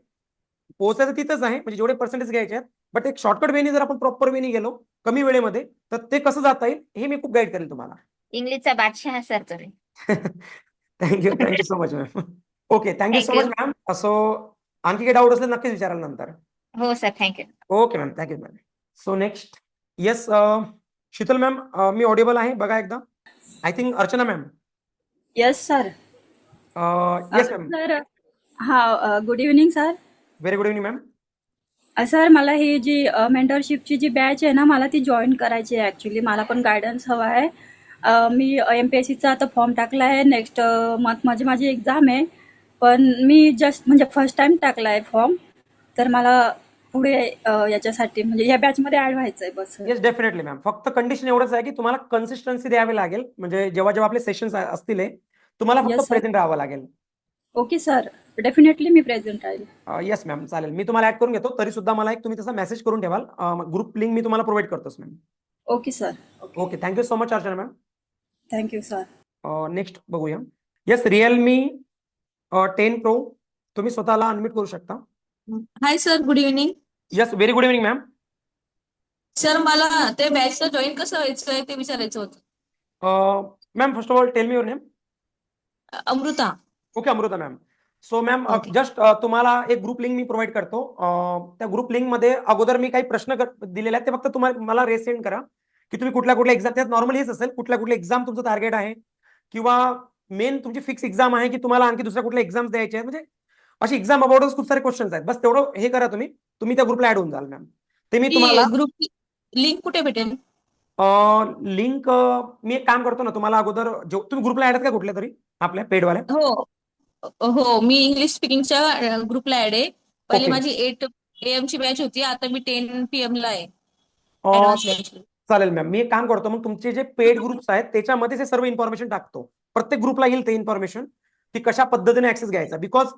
पोहोचायचं तिथंच आहे, म्हणजे जेवढे पर्सेंटेज घ्यायचे आहेत, बट एक शॉर्टकट वेनी जर आपण प्रॉपर वेनी गेलो कमी वेळेमध्ये, तर ते कसं जाता येईल हे मी खूप गाईड करेल तुम्हाला. इंग्लिशचा बादशाह सर तुम्ही. Thank you so much ma'am. Okay, thank you so much thank you. Ma'am. So आणखी काही डाऊट असले नक्कीच विचाराल नंतर. हो sir, thank you. Okay ma'am, thank you ma'am. So next, yes Shital ma'am, मी ऑडिबल आहे बघा एकदा. I think Archana ma'am. Yes sir. Yes ma'am, sir, हा, good evening sir. Very good evening ma'am. Sir, मला ही जी मेंटरशिपची जी बॅच आहे ना, मला ती जॉईन करायची आहे. ॲक्च्युली मला पण गायडन्स हवा आहे. मी MPSCचा आता फॉर्म टाकला आहे. नेक्स्ट मंथ माझी एक्झाम आहे, पण मी जस्ट म्हणजे फर्स्ट टाइम टाकला आहे फॉर्म. तर मला पुढे याच्यासाठी म्हणजे या बॅचमध्ये ऍड व्हायचंय बस. Yes definitely ma'am. फक्त कंडिशन एवढंच आहे की तुम्हाला कन्सिस्टन्सी द्यावी लागेल. म्हणजे जेव्हा जेव्हा आपले सेशन्स असतील तुम्हाला Yes, फक्त sir. प्रेझेंट राहावं लागेल. ओके सर, डेफिनेटली मी प्रेझेंट राहील. येस मॅम चालेल. मी तुम्हाला ऍड करून घेतो. तरी सुद्धा मला एक तुम्ही तसा मेसेज करून ठेवाल. ग्रुप लिंक मी तुम्हाला प्रोव्हाइड करतोच ma'am. Okay sir. Okay, okay thank you so much Archana ma'am. Thank you sir. Next बघूया. येस रिअलमी 10 Pro तुम्ही स्वतःला अनम्यूट करू शकता. Hi sir, good evening. Yes very good evening ma'am. Sir मला ते बॅचला जॉईन कसं व्हायचं ते विचारायचं होतं. Ma'am first of all tell me your name. Amruta. Okay Amruta ma'am. So ma'am Okay. Just तुम्हाला एक ग्रुप लिंक मी प्रोव्हाइड करतो. त्या ग्रुप लिंक मध्ये अगोदर मी काही प्रश्न दिलेले आहेत ते फक्त तुम्हाला मला रेसेंड करा की तुम्ही कुठल्या कुठल्या एक्झाम, त्यात नॉर्मली हेच असेल कुठल्या कुठल्या एक्झाम तुमचं टार्गेट आहे किंवा मेन तुमची फिक्स एक्झाम आहे की तुम्हाला आणखी दुसऱ्या कुठल्या एक्झाम्स द्यायचे आहेत. म्हणजे अशी एक्झाम अबाउटच खूप सारे क्वेश्चन्स आहेत. बस तेवढं हे करा तुम्ही त्या ग्रुपला ऍड होऊन जाल मॅम. ते मी तुम्हाला ग्रुप लिंक कुठे भेटेल? लिंक मी एक काम करतो ना तुम्हाला अगोदर तुम्ही ग्रुपला ऍड आहेत का कुठल्या तरी आपल्या पेडवाल्या? हो, मी इंग्लिश स्पीकिंगच्या ग्रुपला ऍड आहे. पहिले Okay. माझी 8 AM ची बॅच होती, आता मी 10 PM ला आहे अं, ऍडव्हान्स बॅच. चालेल मॅम. मी एक काम करतो मग तुमचे जे पेड ग्रुप्स आहेत त्याच्यामध्ये ते सर्व इन्फॉर्मेशन टाकतो. प्रत्येक ग्रुपला येईल ते इन्फॉर्मेशन की कशा पद्धतीने ऍक्सेस घ्यायचा. बिकॉज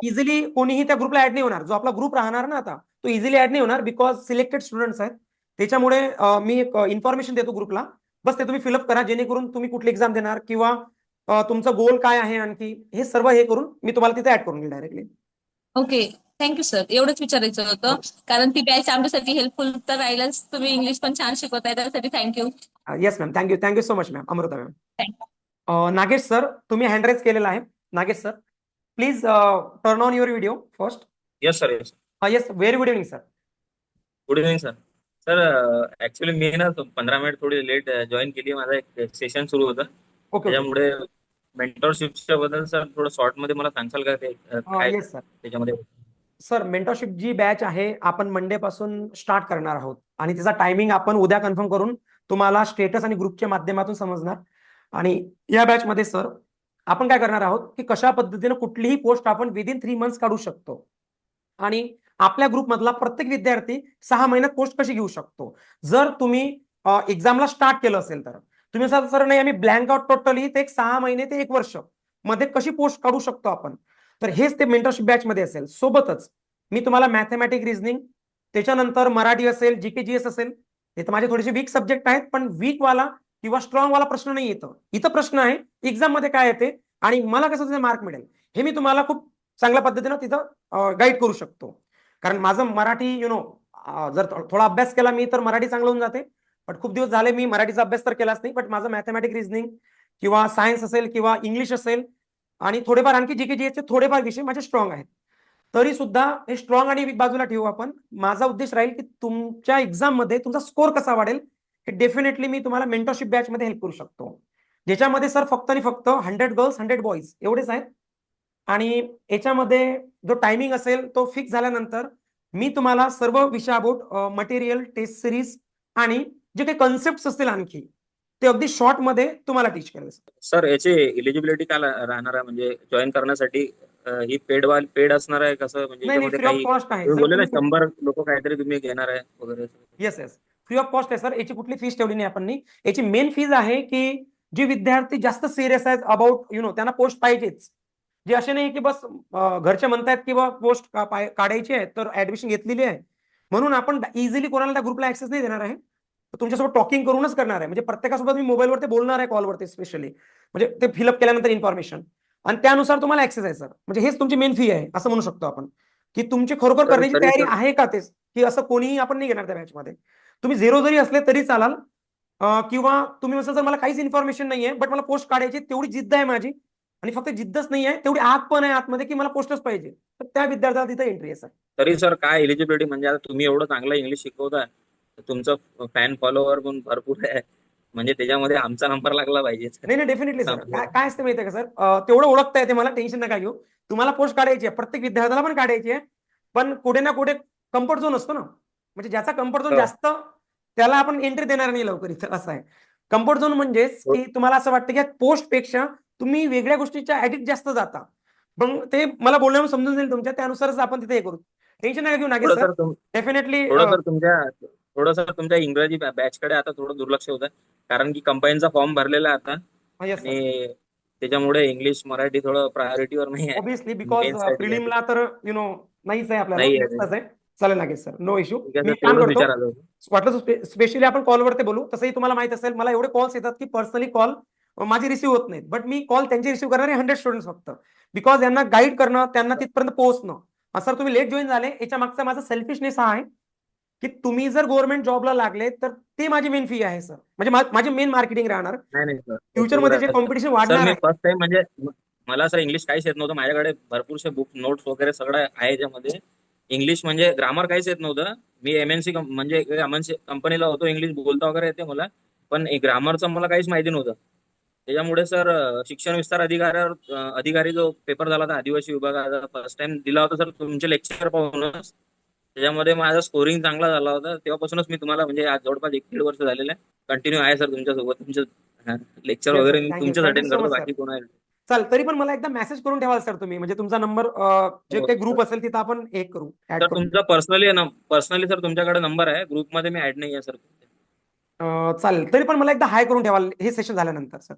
इझिली कोणीही त्या ग्रुपला ऍड नाही होणार. जो आपला ग्रुप राहणार ना आता तो इझिली ऍड नाही होणार बिकॉज सिलेक्टेड स्टुडंट्स आहेत. त्याच्यामुळे मी एक इन्फॉर्मेशन देतो ग्रुपला. बस ते तुम्ही फिलअप करा जेणेकरून तुम्ही कुठली एक्झाम देणार किंवा तुमचा गोल काय आहे आणखी हे सर्व हे करून मी तुम्हाला तिथे ऍड करून घेईल डायरेक्टली. Okay, thank you sir. एवढंच विचारायचं होतं कारण ती बॅच आमच्यासाठी हेल्पफुल तर राहिलंच. तुम्ही इंग्लिश पण छान शिकवताय त्यासाठी thank you. Yes ma'am. Thank you so much ma'am. Amruta ma'am. Nagesh sir तुम्ही हँड रेज केलेला आहे. Nagesh sir please turn on your video first. Yes sir. Yes yes very good evening sir. Good evening sir. Sir actually मी ना 15 minute थोडी late join केली. माझा एक session सुरू होतं ओके त्याच्यामुळे मेंटरशिपच्या बद्दल सर थोडं शॉर्ट मध्ये मला सांगाल का ते काय येस सर. त्याच्यामध्ये? सर मेंटरशिप जी बॅच आहे आपण मंडे पासून स्टार्ट करणार आहोत आणि त्याचा टायमिंग आपण उद्या कन्फर्म करून तुम्हाला स्टेटस आणि ग्रुपच्या माध्यमातून समजणार. आणि या बॅच मध्ये सर आपण काय करणार आहोत की कशा पद्धतीने कुठलीही पोस्ट आपण विदिन 3 मंथ्स काढू शकतो आणि आपल्या ग्रुपमधला प्रत्येक विद्यार्थी 6 महिन्यात पोस्ट कशी घेऊ शकतो. जर तुम्ही एक्झामला स्टार्ट केलं असेल तर तुम्ही सर नाही आम्ही ब्लँक आउट टोटली ते 6 महिने ते 1 वर्ष मध्ये कशी पोस्ट काढू शकतो आपण, तर हेच ते मेंटरशिप बॅच मध्ये असेल. सोबतच मी तुम्हाला मॅथमॅटिक रिझनिंग त्याच्यानंतर मराठी असेल GK GS असेल. हे तर माझे थोडेसे वीक सब्जेक्ट आहेत पण वीक वाला किंवा स्ट्रॉंग वाला प्रश्न नाही येतो. इथं प्रश्न आहे एक्झाम मध्ये काय येते आणि मला कसं त्याचे मार्क मिळेल हे मी तुम्हाला खूप चांगल्या पद्धतीनं तिथं गाईड करू शकतो. कारण माझं मराठी जर थोडा अभ्यास केला मी तर मराठी चांगलं होऊन जाते. पण खूप दिवस झाले मी मराठीचा अभ्यास तर केलाच नाही. बट माझं मॅथमॅटिक रिझनिंग किंवा सायन्स असेल किंवा इंग्लिश असेल आणि थोडेफार आणखी GK GS चे थोडेफार विषय माझे स्ट्रॉंग आहेत. तरी सुद्धा हे स्ट्रॉंग आणि वीक बाजूला ठेवू आपण. माझा उद्देश राहील की तुमच्या एक्झाम मध्ये तुमचा स्कोर कसा वाढेल हे डेफिनेटली मी तुम्हाला मेंटरशिप बॅच मध्ये हेल्प करू शकतो. ज्याच्यामध्ये सर फक्त आणि फक्त 100 गर्ल्स 100 बॉईज एवढेच आहेत. आणि याच्यामध्ये जो टायमिंग असेल तो फिक्स झाल्यानंतर मी तुम्हाला सर्व विषय अबाउट मटेरियल टेस्ट सिरीज आणि जे काही कन्सेप्ट असतील आणखी ते अगदी शॉर्ट मध्ये तुम्हाला टीच करेल. सर याची इलिजिबिलिटी काय राहणार आहे म्हणजे जॉईन करण्यासाठी? ही पेड असणार आहे कसं म्हणजे नाही याच्यामध्ये फ्री ऑफ काही कॉस्ट आहे. तुम्ही बोलले ना सर 100 लोक काहीतरी तुम्ही घेणार आहे वगैरे? येस फ्री ऑफ कॉस्ट आहे सर. याची कुठली फीस ठेवली नाही आपण. याची मेन फीज आहे की जे विद्यार्थी जास्त सिरियस आहेत अबाउट त्यांना पोस्ट पाहिजेच. जे असे नाही की बस घरचे म्हणतायत किंवा पोस्ट काढायची आहे तर ऍडमिशन घेतलेली आहे म्हणून आपण इझिली कोणाला त्या ग्रुपला ऍक्सेस नाही देणार आहे. तुमच्यासोबत टॉकिंग करूनच करणार आहे. म्हणजे प्रत्येकासोबत मी मोबाईलवरती बोलणार आहे कॉलवरती स्पेशली. म्हणजे ते फिलअप केल्यानंतर इन्फॉर्मेशन आणि त्यानुसार तुम्हाला ऍक्सेस आहे सर. म्हणजे हेच तुमची मेन फी आहे असं म्हणू शकतो आपण की तुमची खरोखर करण्याची तयारी आहे का तेच की असं कोणीही आपण नाही घेणार त्या बॅच मध्ये. तुम्ही 0 जरी असले तरी चालाल किंवा तुम्ही असं जर मला काहीच इन्फॉर्मेशन नाहीये बट मला पोस्ट काढायची तेवढी जिद्द आहे माझी आणि फक्त जिद्दच नाही आहे तेवढी आग पण आहे आतमध्ये की मला पोस्टच पाहिजे तर त्या विद्यार्थ्याला तिथे एंट्री आहे सर. तरी सर काय एलिजिबिलिटी म्हणजे आता तुम्ही एवढं चांगलं इंग्लिश शिकवताय तुमचं फॅन फॉलोअर पण भरपूर आहे म्हणजे त्याच्यामध्ये आमचा नंबर लागला पाहिजे. नाही डेफिनेटली सर. काय असते माहितीये का सर तेवढं ओळखता येते मला. टेन्शन नका घेऊ. तुम्हाला पोस्ट काढायची आहे प्रत्येक विद्यार्थ्याला पण काढायची आहे पण कुठे ना कुठे कम्फर्ट झोन असतो ना. म्हणजे ज्याचा कम्फर्ट झोन जास्त त्याला आपण एंट्री देणार नाही लवकर इथं असं आहे. कम्फर्ट झोन म्हणजेच की तुम्हाला असं वाटतं की पोस्ट पेक्षा तुम्ही वेगळ्या गोष्टीच्या ऍडिक्ट जास्त जाता. मग ते मला बोलण्यावर समजून जाईल तुमच्या त्यानुसारच आपण तिथे हे करू. टेन्शन नका घेऊ नागेश थोडं सर. सर डेफिनेटली थोडं सर तुमच्या इंग्रजी बॅचकडे आता थोडं दुर्लक्ष होत आहे, कारण की कंबाईनचा फॉर्म भरलेला आहे आता येस सर. आणि त्याच्यामुळे इंग्लिश मराठी थोडं प्रायोरिटीवर नाही आहे. ऑब्विसली बिकॉज मेन साठी प्रिलिमला तर नाहीच आहे आपल्याला, नाही आहे. नेक्स्टच आहे. चालेल नागेश सर, नो इश्यू. ठीक आहे मी सर, काम तेवढंच करतो. विचारायचं होतं. वाटलं स्पेशली आपण कॉलवर ते बोलू. तसंही तुम्हाला माहित असेल, मला एवढे कॉल्स येतात की पर्सनली कॉल माझे रिसीव्ह होत नाहीत, बट मी कॉल त्यांचे रिसीव्ह करणारे 100 स्टुडंट्स फक्त, बिकॉज यांना गाईड करणं, त्यांना तिथपर्यंत पोहोचणं. सर तुम्ही लेट जॉईन झाले, याच्या मागचा माझा सेल्फिशनेस हा आहे की तुम्ही जर गव्हर्नमेंट जॉबला लागले तर ते माझी मेन फी आहे सर. म्हणजे माझी मेन मार्केटिंग राहणार. नाही सर, फ्युचरमध्ये जे कॉम्पिटिशन सर वाढणार मी आहे. फर्स्ट टाइम म्हणजे मला सर इंग्लिश काहीच येत नव्हतं. माझ्याकडे भरपूरसे बुक नोट्स वगैरे सगळं आहे ज्यामध्ये इंग्लिश म्हणजे ग्रामर काहीच येत नव्हतं. मी एमएनसी म्हणजे एमएनसी कंपनीला होतो, इंग्लिश बोलता वगैरे येते मला, पण ग्रामरचं मला काहीच माहिती नव्हतं. त्याच्यामुळे सर शिक्षण विस्तार अधिकारी जो पेपर झाला होता आदिवासी विभागाचा, फर्स्ट टाइम दिला होता सर तुमचे लेक्चर पाहूनच. त्याच्यामध्ये माझा स्कोरिंग चांगला झाला होता. तेव्हापासूनच मी तुम्हाला म्हणजे आज जवळपास 1-1.5 वर्ष झालेलं आहे कंटिन्यू आहे सर तुमच्यासोबत. तुमचे लेक्चर Yes, वगैरे sir. Me Thank you. तुमच्याच Thank you अटेंड so करतो, much, sir. बाकी कोण आहे. चाल तरी पण मला एकदा मेसेज करून ठेवाल सर तुम्ही, म्हणजे तुमचा नंबर जे हो, काही सर. ग्रुप असेल तिथं आपण एक करू, ऍड सर करू. तुमचा पर्सनली सर तुमच्याकडे नंबर आहे, ग्रुपमध्ये मी ऍड नाही आहे सर. चालेल, तरी पण मला एकदा हाय करून ठेवाल हे सेशन झाल्यानंतर सर.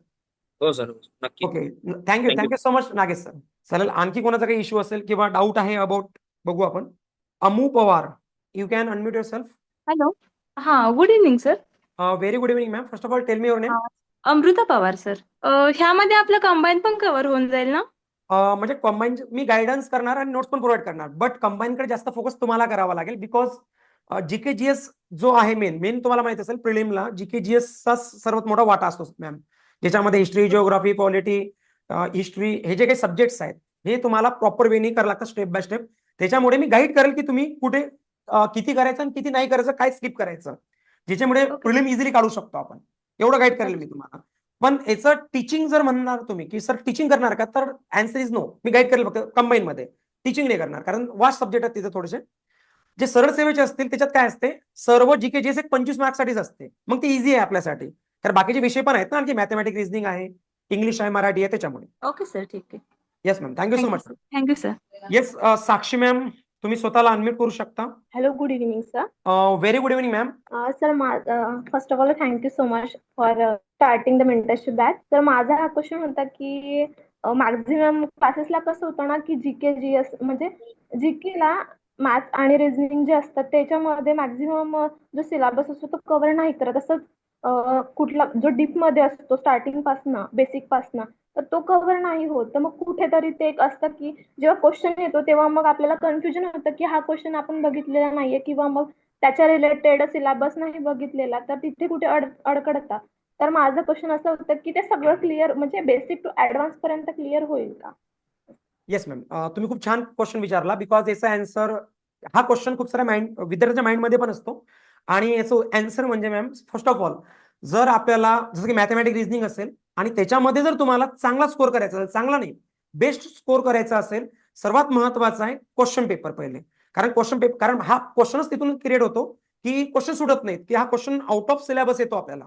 हो सर, नक्की. Okay, thank you. Thank you. Thank you so much Nagesh sir. चालेल, आणखी कोणाचा काही इश्यू असेल किंवा डाऊट आहे अबाउट, बघू आपण. Amu Pawar, you can unmute yourself. Hello. हा, good evening sir. Very good evening ma'am. First of all tell me your name. Amruta Pawar sir. ह्यामध्ये आपलं कंबाईन पण कव्हर होऊन जाईल ना? म्हणजे कंबाईन मी गायडन्स करणार आणि नोट्स पण प्रोव्हाइड करणार, बट कंबाईनकडे जास्त फोकस तुम्हाला करावा लागेल, बिकॉज जीकेजीएस जो आहे मेन तुम्हाला माहित असेल, प्रिलिमला जीकेजीएसचा सर्वात मोठा वाटा असतो मॅम, ज्याच्यामध्ये हिस्ट्री, जिओग्राफी, पॉलिटी, हिस्ट्री हे जे काही सब्जेक्ट्स आहेत हे तुम्हाला प्रॉपर वेनी करावं लागतं, स्टेप बाय स्टेप. त्याच्यामुळे मी गाईड करेल की तुम्ही कुठे किती करायचं आणि किती नाही करायचं, काय स्किप करायचं, ज्याच्यामुळे प्रिलिम इझिली काढू शकतो आपण. एवढं गाईड करेल मी तुम्हाला. पण याचं टीचिंग जर म्हणणार तुम्ही की सर टीचिंग करणार का, तर आन्सर इज नो. मी गाईड करेल फक्त कंबाईन मध्ये, टीचिंग नाही करणार, कारण वास्ट सब्जेक्ट आहेत तिथे थोडेसे. जे सरळ सेवेचे असतील त्याच्यात काय असते, सर्व जीकेजीएस एक 25 मार्क्ससाठीच असते, मग ती इझी आहे आपल्यासाठी, कारण बाकीचे विषय पण आहेत ना, आणखी मॅथमॅटिक्स, रिझनिंग आहे, इंग्लिश आहे, मराठी आहे, त्याच्यामुळे. ओके सर, ठीक आहे. Yes ma'am, thank you so much. Thank you sir. Yes, Sakshi ma'am तुम्ही स्वतःला अनम्यूट करू शकता. Hello, good evening, sir. Very good evening ma'am. Sir, first of all, thank you so much for starting the mentorship batch. तर माझा हा question होता की maximum क्लासेसला कसं होतं ना की जीके जीएस म्हणजे जीकेला मॅथ्स आणि रिझनिंग जे असतात त्याच्यामध्ये मॅक्झिमम जो सिलेबस असतो तो कव्हर नाही करत. असं कुठला जो डीप मध्ये असतो स्टार्टिंग पासनं, बेसिक पासनं, तर तो कव्हर नाही होत. तर मग कुठेतरी ते एक असतं की जेव्हा क्वेश्चन येतो तेव्हा मग आपल्याला कन्फ्युजन होतं की हा क्वेश्चन आपण बघितलेला नाहीये किंवा मग त्याच्या रिलेटेड सिलेबस नाही बघितलेला, तर तिथे कुठे अडकडता. तर माझं क्वेश्चन असं होतं की ते सगळं क्लिअर म्हणजे बेसिक टू ऍडव्हान्स पर्यंत क्लिअर होईल का? येस मॅम, तुम्ही खूप छान क्वेश्चन विचारला, बिकॉज याचा आन्सर, हा क्वेश्चन खूप साऱ्या विद्यार्थ्याच्या माइंडमध्ये पण असतो. आणि याचं आन्सर म्हणजे मॅम, फर्स्ट ऑफ ऑल जर आपल्याला जसं की मॅथमॅटिक्स, रिझनिंग असेल आणि त्याच्यामध्ये जर तुम्हाला चांगला स्कोर करायचा असेल, चांगला नाही बेस्ट स्कोर करायचा असेल, सर्वात महत्वाचा आहे क्वेश्चन पेपर पहिले. कारण हा क्वेश्चनच तिथून क्रिएट होतो की क्वेश्चन सुटत नाहीत, की हा क्वेश्चन आउट ऑफ सिलेबस येतो आपल्याला.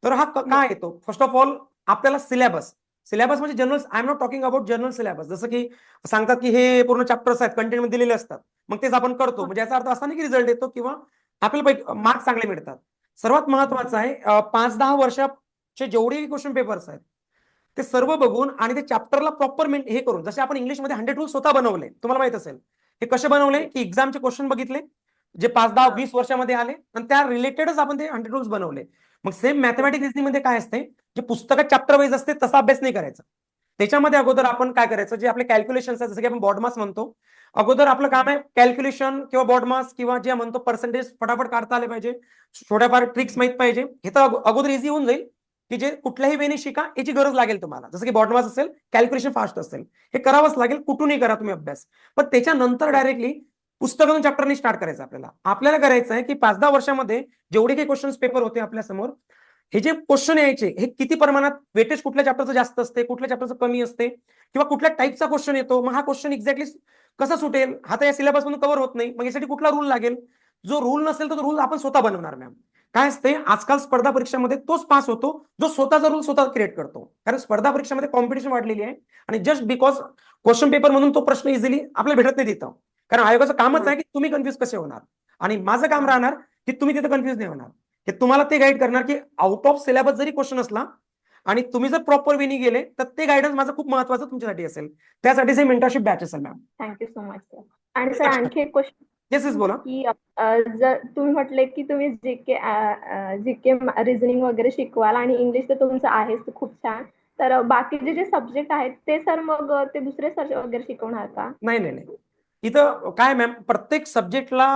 तर हा काय येतो, फर्स्ट ऑफ ऑल आपल्याला सिलेबस म्हणजे general, I am not talking about general syllabus, जसं की सांगतात की हे पूर्ण चॅप्टर्स आहेत, कंटेंट मध्ये दिलेले असतात, मग तेच आपण करतो, म्हणजे याचा अर्थ असा नाही की रिझल्ट येतो किंवा आपल्याला मार्क्स चांगले मिळतात. सर्वात महत्वाचं आहे 5-10 वर्षाचे जेवढे क्वेश्चन पेपर्स आहेत ते सर्व बघून आणि ते चॅप्टरला प्रॉपर हे करून, जसे आपण इंग्लिशमध्ये 100 रूल्स स्वतः बनवले, तुम्हाला माहित असेल हे कसे बनवले, की एक्झामचे क्वेश्चन बघितले जे 5-10-20 वर्षामध्ये आले आणि त्या रिलेटेडच आपण ते 100 रूल्स बनवले. मग सेम मॅथमॅटिक्स, रिझनिंग मध्ये काय असते, जे पुस्तकात चॅप्टर वाईज असते तसा अभ्यास नाही करायचा. त्याच्यामध्ये अगोदर आपण काय करायचं, जे आपले कॅल्क्युलेशन्स आहेत, जसं की आपण बॉडमास म्हणतो, अगोदर आपलं काम आहे कॅल्क्युलेशन किंवा बॉडमास किंवा जे म्हणतो पर्सेंटेज फटाफट काढता आले पाहिजे, थोड्याफार ट्रिक्स माहित पाहिजे. हे तर अगोदर इझी होऊन जाईल, की जे कुठल्याही वेने शिका याची गरज लागेल तुम्हाला. जसं की बॉडमास असेल, कॅल्क्युलेशन फास्ट असेल, हे करावंच लागेल, कुठूनही करा तुम्ही अभ्यास. पण त्याच्यानंतर डायरेक्टली पुस्तकातून चॅप्टरनी स्टार्ट करायचं. आपल्याला करायचं आहे की 5-10 वर्षामध्ये जेवढे काही क्वेश्चन्स पेपर होते आपल्या समोर, हे जे क्वेश्चन यायचे हे किती प्रमाणात वेटेज कुठल्या चॅप्टरचं जास्त असते, कुठल्या चॅप्टरचं कमी असते, किंवा कुठल्या टाईपचा क्वेश्चन येतो, मग हा क्वेश्चन एक्झॅक्टली कसा सुटेल, हा तर या सिलेबस मधून कव्हर होत नाही, मग यासाठी कुठला रूल लागेल. जो रूल नसेल तर तो रूल आपण स्वतः बनवणार. मॅम काय असते, आजकाल स्पर्धा परीक्षामध्ये तोच पास होतो जो स्वतःचा रूल स्वतः क्रिएट करतो, कारण स्पर्धा परीक्षामध्ये कॉम्पिटिशन वाढलेली आहे आणि जस्ट बिकॉज क्वेश्चन पेपर म्हणून तो प्रश्न इझिली आपल्याला भेटत नाही तिथं. कारण आयोगाचं कामच आहे की तुम्ही कन्फ्युज कसे होणार, आणि माझं काम राहणार की तुम्ही तिथे कन्फ्युज नाही होणार. हे तुम्हाला ते गाईड करणार की आउट ऑफ सिलेबस जरी क्वेश्चन असला आणि तुम्ही जर प्रॉपर वेनी गेले तर ते गायडन्स माझं खूप महत्वाचं तुमच्यासाठी असेल. त्यासाठीच हे मेंटरशिप बॅच असेल ma'am. Thank you so much sir. आणि सर आणखी एक क्वेश्चन येस बोला. की जर तुम्ही म्हटले की तुम्ही जीके रिझनिंग वगैरे शिकवाल आणि इंग्लिश तर तुमचं आहेच ते खूप छान, तर बाकीचे जे सब्जेक्ट आहेत ते सर मग ते दुसरे सर वगैरे शिकवणार का? नाही. इथं काय मॅम, प्रत्येक सब्जेक्टला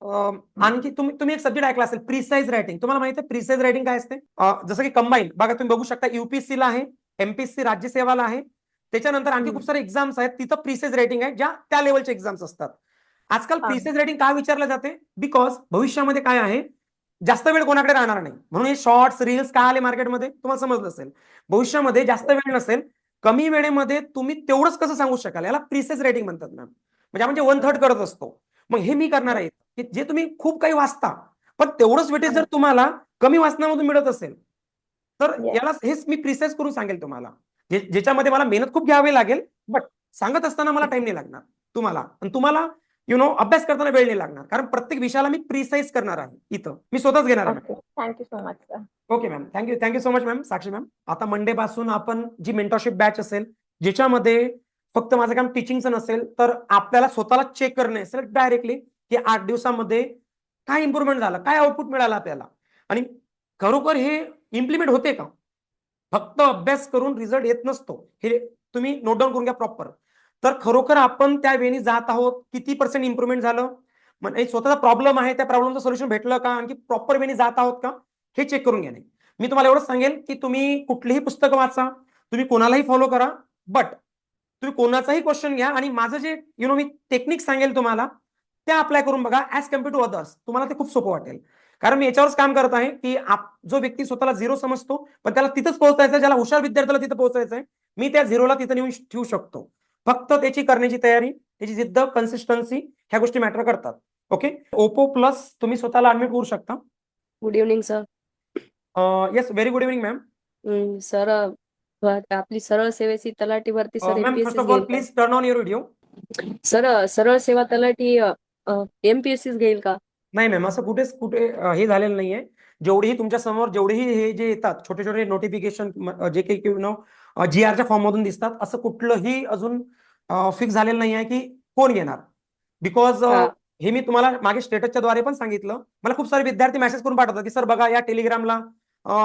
आणखी तुम्ही एक सब्जेक्ट ऐकला असेल प्रिसाइज रायटिंग. तुम्हाला माहिती आहे प्रिसाइज रायटिंग काय असते? जसं की कंबाईन बघा, तुम्ही बघू शकता UPSC ला आहे, MPSC राज्यसेवाला आहे, त्याच्यानंतर आणखी खूप सारे एक्झाम्स आहेत, तिथं प्रिसाइज रायटिंग आहे, ज्या त्या लेवलचे एक्झाम्स असतात. आजकाल प्रिसाइज रायटिंग का विचारलं जाते? बिकॉज भविष्यामध्ये काय आहे, जास्त वेळ कोणाकडे राहणार नाही, म्हणून हे शॉर्ट्स रील्स काय आले मार्केटमध्ये तुम्हाला समजलं असेल. भविष्यामध्ये जास्त वेळ नसेल, कमी वेळेमध्ये तुम्ही तेवढंच कसं सांगू शकाल, याला प्रिसाइज रायटिंग म्हणतात मॅम. म्हणजे आपण जे 1/3 करत असतो, मग हे मी करणार आहे की जे तुम्ही खूप काही वाचता पण तेवढंच वेटेज जर तुम्हाला कमी वाचनामधून मिळत असेल तर याला हेच मी प्रिसाइज करून सांगेल तुम्हाला, ज्याच्यामध्ये मला मेहनत खूप घ्यावी लागेल, बट सांगत असताना मला टाइम नाही लागणार तुम्हाला, आणि तुम्हाला अभ्यास करताना वेळ नाही लागणार, कारण प्रत्येक विषयाला मी प्रिसाइज करणार आहे. इथं मी स्वतःच घेणार आहे. Thank you so much sir. Okay ma'am, thank you so much ma'am. Sakshi ma'am, आता मंडे पासून आपण जी मेंटरशिप बॅच असेल, ज्याच्यामध्ये फक्त माझं काम टीचिंगचं नसेल तर आपल्याला स्वतःला चेक करणे असेल डायरेक्टली की 8 दिवसामध्ये काय इम्प्रुव्हमेंट झालं, काय आउटपुट मिळालं आपल्याला, आणि खरोखर हे इम्प्लिमेंट होते का. फक्त अभ्यास करून रिझल्ट येत नसतो, हे तुम्ही नोट डाऊन करून घ्या प्रॉपर. तर खरोखर आपण त्या वेळी जात आहोत, किती % इम्प्रुव्हमेंट झालं, म्हणजे स्वतःचा प्रॉब्लेम आहे त्या प्रॉब्लेमचं सोल्युशन भेटलं का, आणखी प्रॉपर वेळी जात आहोत का, हे चेक करून घेणे. मी तुम्हाला एवढंच सांगेल की तुम्ही कुठलीही पुस्तकं वाचा, तुम्ही कोणालाही फॉलो करा, बट तुम्ही कोणाचाही क्वेश्चन घ्या आणि माझं जे मी टेक्निक सांगेल तुम्हाला त्या अप्लाय करून बघा ऍज कम्पेअर टू अदर्स. तुम्हाला ते खूप सोपं वाटेल, कारण मी याच्यावरच काम करत आहे की जो व्यक्ती स्वतःला झिरो समजतो पण त्याला तिथंच पोहोचायचं, ज्याला हुशार विद्यार्थ्याला तिथं पोहोचायचं आहे, मी त्या झिरोला तिथं नेऊन ठेवू शकतो. फक्त त्याची करण्याची तयारी, त्याची जिद्द, कन्सिस्टन्सी, ह्या गोष्टी मॅटर करतात. ओके. ओप्पो प्लस तुम्ही स्वतःला अडमिट करू शकता. Good evening sir. Yes, very good evening ma'am. Sir आपली सरळ सेवेची तलाठी भरती sir ma'am, first MPSC of all घेईल का? Please turn on your video. Sir सरळ सेवा तलाठी एमपीएससी घेईल का? नाही मॅम, असं कुठे हे झालेलं नाहीये. जेवढेही तुमच्या समोर जेवढेही हे जे येतात छोटे छोटे नोटिफिकेशन, जे काही GRच्या फॉर्म मधून दिसतात, असं कुठलंही अजून फिक्स झालेलं नाही आहे की कोण घेणार. बिकॉज हे मी तुम्हाला मागे स्टेटसच्या द्वारे पण सांगितलं. मला खूप सारे विद्यार्थी मेसेज करून पाठवतात की सर बघा या टेलिग्रामला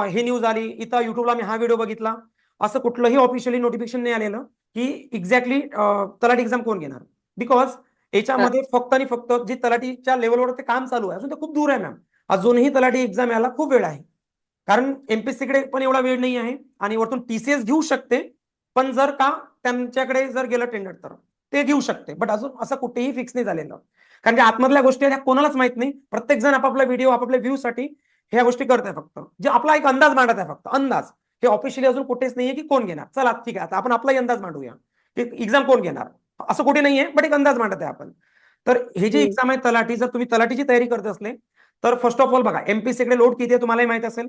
हे न्यूज आली, इथं युट्यूबला मी हा व्हिडिओ बघितला. असं कुठलंही ऑफिशियली नोटिफिकेशन नाही आलेलं की एक्झॅक्टली तलाठी एक्झाम कोण घेणार. बिकॉज याच्यामध्ये फक्त आणि फक्त जे तलाठीच्या लेवलवर ते काम चालू आहे, अजून ते खूप दूर आहे मॅम. अजूनही तलाठी एक्झाम यायला खूप वेळ आहे, कारण एमपीएससीकडे पण एवढा वेळ नाही आहे, आणि वरतून TCS घेऊ शकते, पण जर का त्यांच्याकडे जर गेलं टेंडर तर ते घेऊ शकते, बट अजून असं कुठेही फिक्स नाही झालेलं. कारण की आतमधल्या गोष्टी त्या कोणालाच माहित नाही. प्रत्येक जण आपापला व्हिडिओ आपापल्या व्ह्यू साठी ह्या गोष्टी करत आहे, फक्त जे आपला एक अंदाज मांडत आहे, फक्त अंदाज. हे ऑफिशियली अजून कुठेच नाहीये की कोण घेणार. चला ठीक आहे, आता आपण आपलाही अंदाज मांडूया की एक्झाम कोण घेणार, असं कुठे नाहीये, बट एक अंदाज मांडत आहे आपण. तर हे जे एक्झाम आहे तलाठी, जर तुम्ही तलाठीची तयारी करत असले तर फर्स्ट ऑफ ऑल बघा एमपीएससीकडे लोड किती आहे तुम्हालाही माहित असेल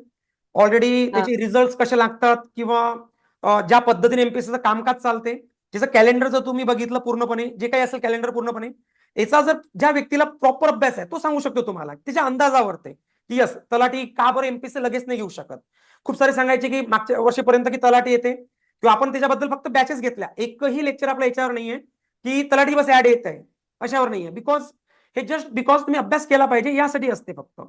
ऑलरेडी. त्याचे रिझल्ट कसे लागतात किंवा ज्या पद्धतीने एमपीएससीचं कामकाज चालते, ज्याचं कॅलेंडर जर तुम्ही बघितलं पूर्णपणे, जे काही असेल कॅलेंडर पूर्णपणे, याचा जर ज्या व्यक्तीला प्रॉपर अभ्यास आहे तो सांगू शकतो तुम्हाला त्याच्या अंदाजावर ते की यस तलाठी का बरं एमपीएससी लगेच नाही घेऊ शकत. खूप सारे सांगायचे की मागच्या वर्षीपर्यंत की तलाठी येते, किंवा आपण त्याच्याबद्दल फक्त बॅचेस घेतल्या, एकही लेक्चर आपल्या याच्यावर नाहीये की तलाठी बस ऍड येत आहे, अशावर नाहीये. बिकॉज हे जस्ट बिकॉज तुम्ही अभ्यास केला पाहिजे यासाठी असते फक्त.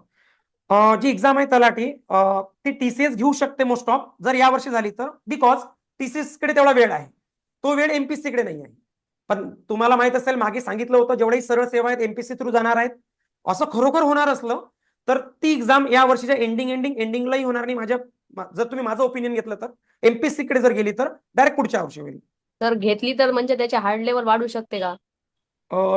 जी एक्झाम आहे तलाठी ती TCS घेऊ शकते मोस्ट ऑफ, जर या वर्षी झाली तर, बिकॉज TCS कडे तेवढा वेळ आहे, तो वेळ एमपीएससी कडे नाही आहे. पण तुम्हाला माहित असेल मागे सांगितलं होतं जेवढेही सरळ सेवा आहेत एमपीएससी थ्रू जाणार आहेत. असं खरोखर होणार असलं तर ती एक्झाम या वर्षीच्या एंडिंगलाही होणार नाही. जर तुम्ही माझं ओपिनियन घेतलं तर एमपीएससी कडे जर गेली तर डायरेक्ट पुढच्या वर्षी होईल. सर घेतली तर म्हणजे त्याचे हार्ड लेवल वाढू शकते का?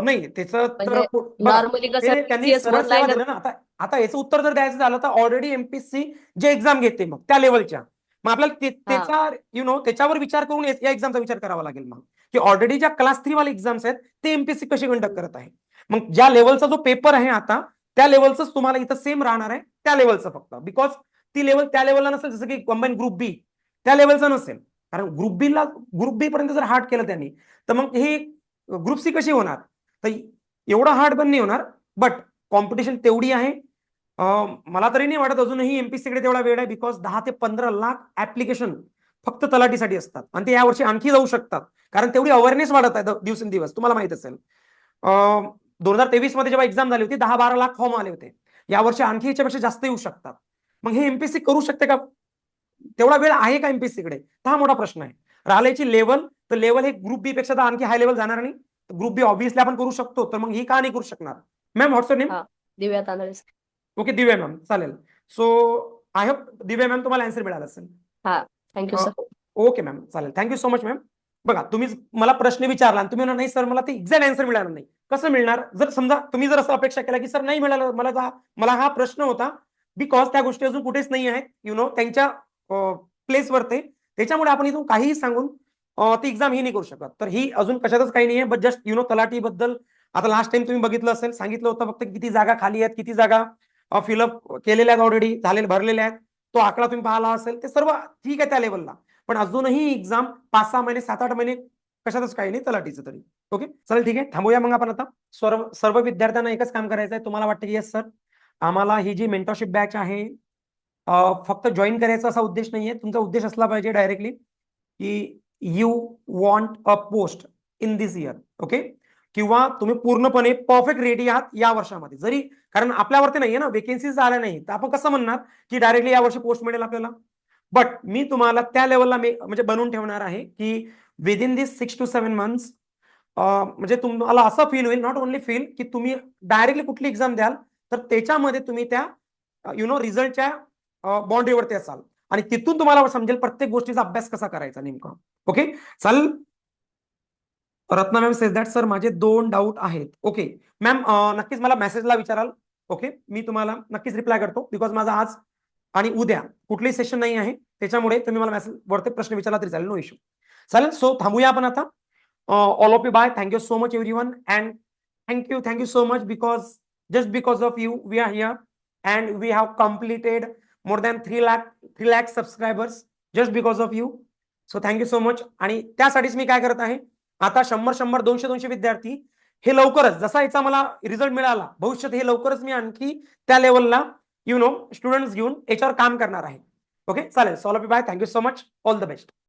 नाही त्याचं तर नॉर्मली कसं त्यांनी सरळ सेवा दिलं ना. आता याचं उत्तर जर द्यायचं झालं तर ऑलरेडी एमपीएससी जे एक्झाम घेते मग त्या लेवलच्या, मग आपल्याला त्याचा त्याच्यावर विचार करून या एक्झामचा विचार करावा लागेल मग, की ऑलरेडी ज्या क्लास 3 वाले एक्झाम्स आहेत ते एमपीएससी कशी कंडक्ट करत आहे. मग ज्या लेवलचा जो पेपर आहे आता त्या लेवलच तुम्हाला इथं सेम राहणार आहे, त्या लेवलचं फक्त. बिकॉज ती लेवल त्या लेवलला नसेल, जसं की कंबाईन ग्रुप बी त्या लेवलचा नसेल, कारण ग्रुप बी पर्यंत जर हार्ड केलं त्यांनी तर मग हे ग्रुप सी कशी होणार. तर एवढं हार्ड पण नाही होणार, बट कॉम्पिटिशन तेवढी आहे. मला तरी नाही वाटत अजूनही एमपीएससीकडे तेवढा वेळ आहे, बिकॉज 10 ते 15 लाख ऍप्लिकेशन फक्त तलाठीसाठी असतात आणि ते यावर्षी आणखी जाऊ शकतात, कारण तेवढी अवेअरनेस वाढत आहे दिवसेंदिवस. तुम्हाला माहित असेल 2023 मध्ये जेव्हा एक्झाम झाली होती 10-12 लाख फॉर्म आले होते. यावर्षी आणखी याच्यापेक्षा जास्त येऊ शकतात. मग हे एमपीएससी करू शकते का? तेवढा वेळ आहे का एमपीएससी कडे? हा मोठा प्रश्न आहे. राहिल्याची लेवल, तर लेवल हे ग्रुप बी पेक्षा तर आणखी हाय लेवल जाणार नाही. ग्रुप बी ऑब्व्हियसली आपण करू शकतो, तर मग ही का नाही करू शकणार? मॅम व्हॉट्स नेम? हा, दिव्या तांदळे sir. ओके, दिव्या मॅम, चालेल. So I hope Divya ma'am तुम्हाला आन्सर मिळाला असेल. हा, थँक्यू सर. ओके मॅम, चालेल. Thank you so much ma'am. बघा, तुम्ही मला प्रश्न विचारला आणि तुम्ही म्हणा नाही सर मला ते एक्झॅक्ट आन्सर मिळालं नाही. कसं मिळणार? जर समजा तुम्ही जर असं अपेक्षा केला की सर नाही मिळालं, मला हा प्रश्न होता, बिकॉज त्या गोष्टी अजून कुठेच नाही आहेत, त्यांच्या प्लेसवर ते, त्याच्यामुळे आपण इथून काहीही सांगून ती एक्झाम ही नाही करू शकत. तर ही अजून कशातच काही नाही आहे, बट जस्ट तलाठी बद्दल आता लास्ट टाइम तुम्ही बघितलं असेल, सांगितलं होतं फक्त किती जागा खाली आहेत, किती जागा फिलअप केलेल्या आहेत, ऑलरेडी भरलेल्या आहेत. तो आकडा तुम्ही पाहिला असेल, ते सर्व ठीक आहे त्या लेवलला, पण अजूनही एक्झाम 5-6 महिने 7-8 महिने कशातच काही नाही तलाठीचं तरी. ओके, चल ठीक आहे, थांबूया मग आपण आता. सर्व विद्यार्थ्यांना एकच काम करायचं आहे. तुम्हाला वाटतं की येस सर आम्हाला ही जी मेंटरशिप बॅच आहे फक्त जॉईन करायचा असा उद्देश नाहीये. तुमचा उद्देश असला पाहिजे डायरेक्टली की you want a post in this year. Okay, किंवा तुम्ही पूर्णपणे परफेक्ट रेडी आहात या वर्षामध्ये. जरी कारण आपल्यावरती नाहीये ना, वेकेन्सीज आल्या नाही, तर आपण कसं म्हणणार की डायरेक्टली या वर्षी पोस्ट मिळेल आपल्याला? बट मी तुम्हाला त्या लेवलला म्हणजे बनवून ठेवणार आहे की विदिन दिस 6 to 7 months म्हणजे तुम्हाला असं फील होईल, नॉट ओनली फील, की तुम्ही डायरेक्टली कुठली एक्झाम द्याल तर त्याच्यामध्ये तुम्ही त्या रिझल्टच्या बाउंड्रीवरती असाल आणि तिथून तुम्हाला समजेल प्रत्येक गोष्टीचा अभ्यास कसा करायचा नेमका. ओके, चल. Ratna ma'am says that sir माझे 2 डाऊट आहेत. ओके मॅम, नक्कीच मला मेसेजला विचाराल. ओके, मी तुम्हाला नक्कीच रिप्लाय करतो, बिकॉज माझा आज आणि उद्या कुठलीही सेशन नाही आहे, त्याच्यामुळे तुम्ही मला मेसेज वरती प्रश्न विचारला तरी चालेल, नो इश्यू. चालेल, सो थांबूया आपण आता. All of you bye. Thank you so much everyone and thank you so much because just because of you we are here and we have completed more than 3 lakh subscribers just because of you. So thank you so much. आणि त्यासाठीच मी काय करत आहे आता 100 200 विद्यार्थी हे लवकरच, जसा याचा मला रिझल्ट मिळाला भविष्यात, हे लवकरच मी आणखी त्या लेवलला स्टुडंट्स घेऊन याच्यावर काम करणार आहे. ओके, चालेल. So all of you bye. Thank you so much. All the best.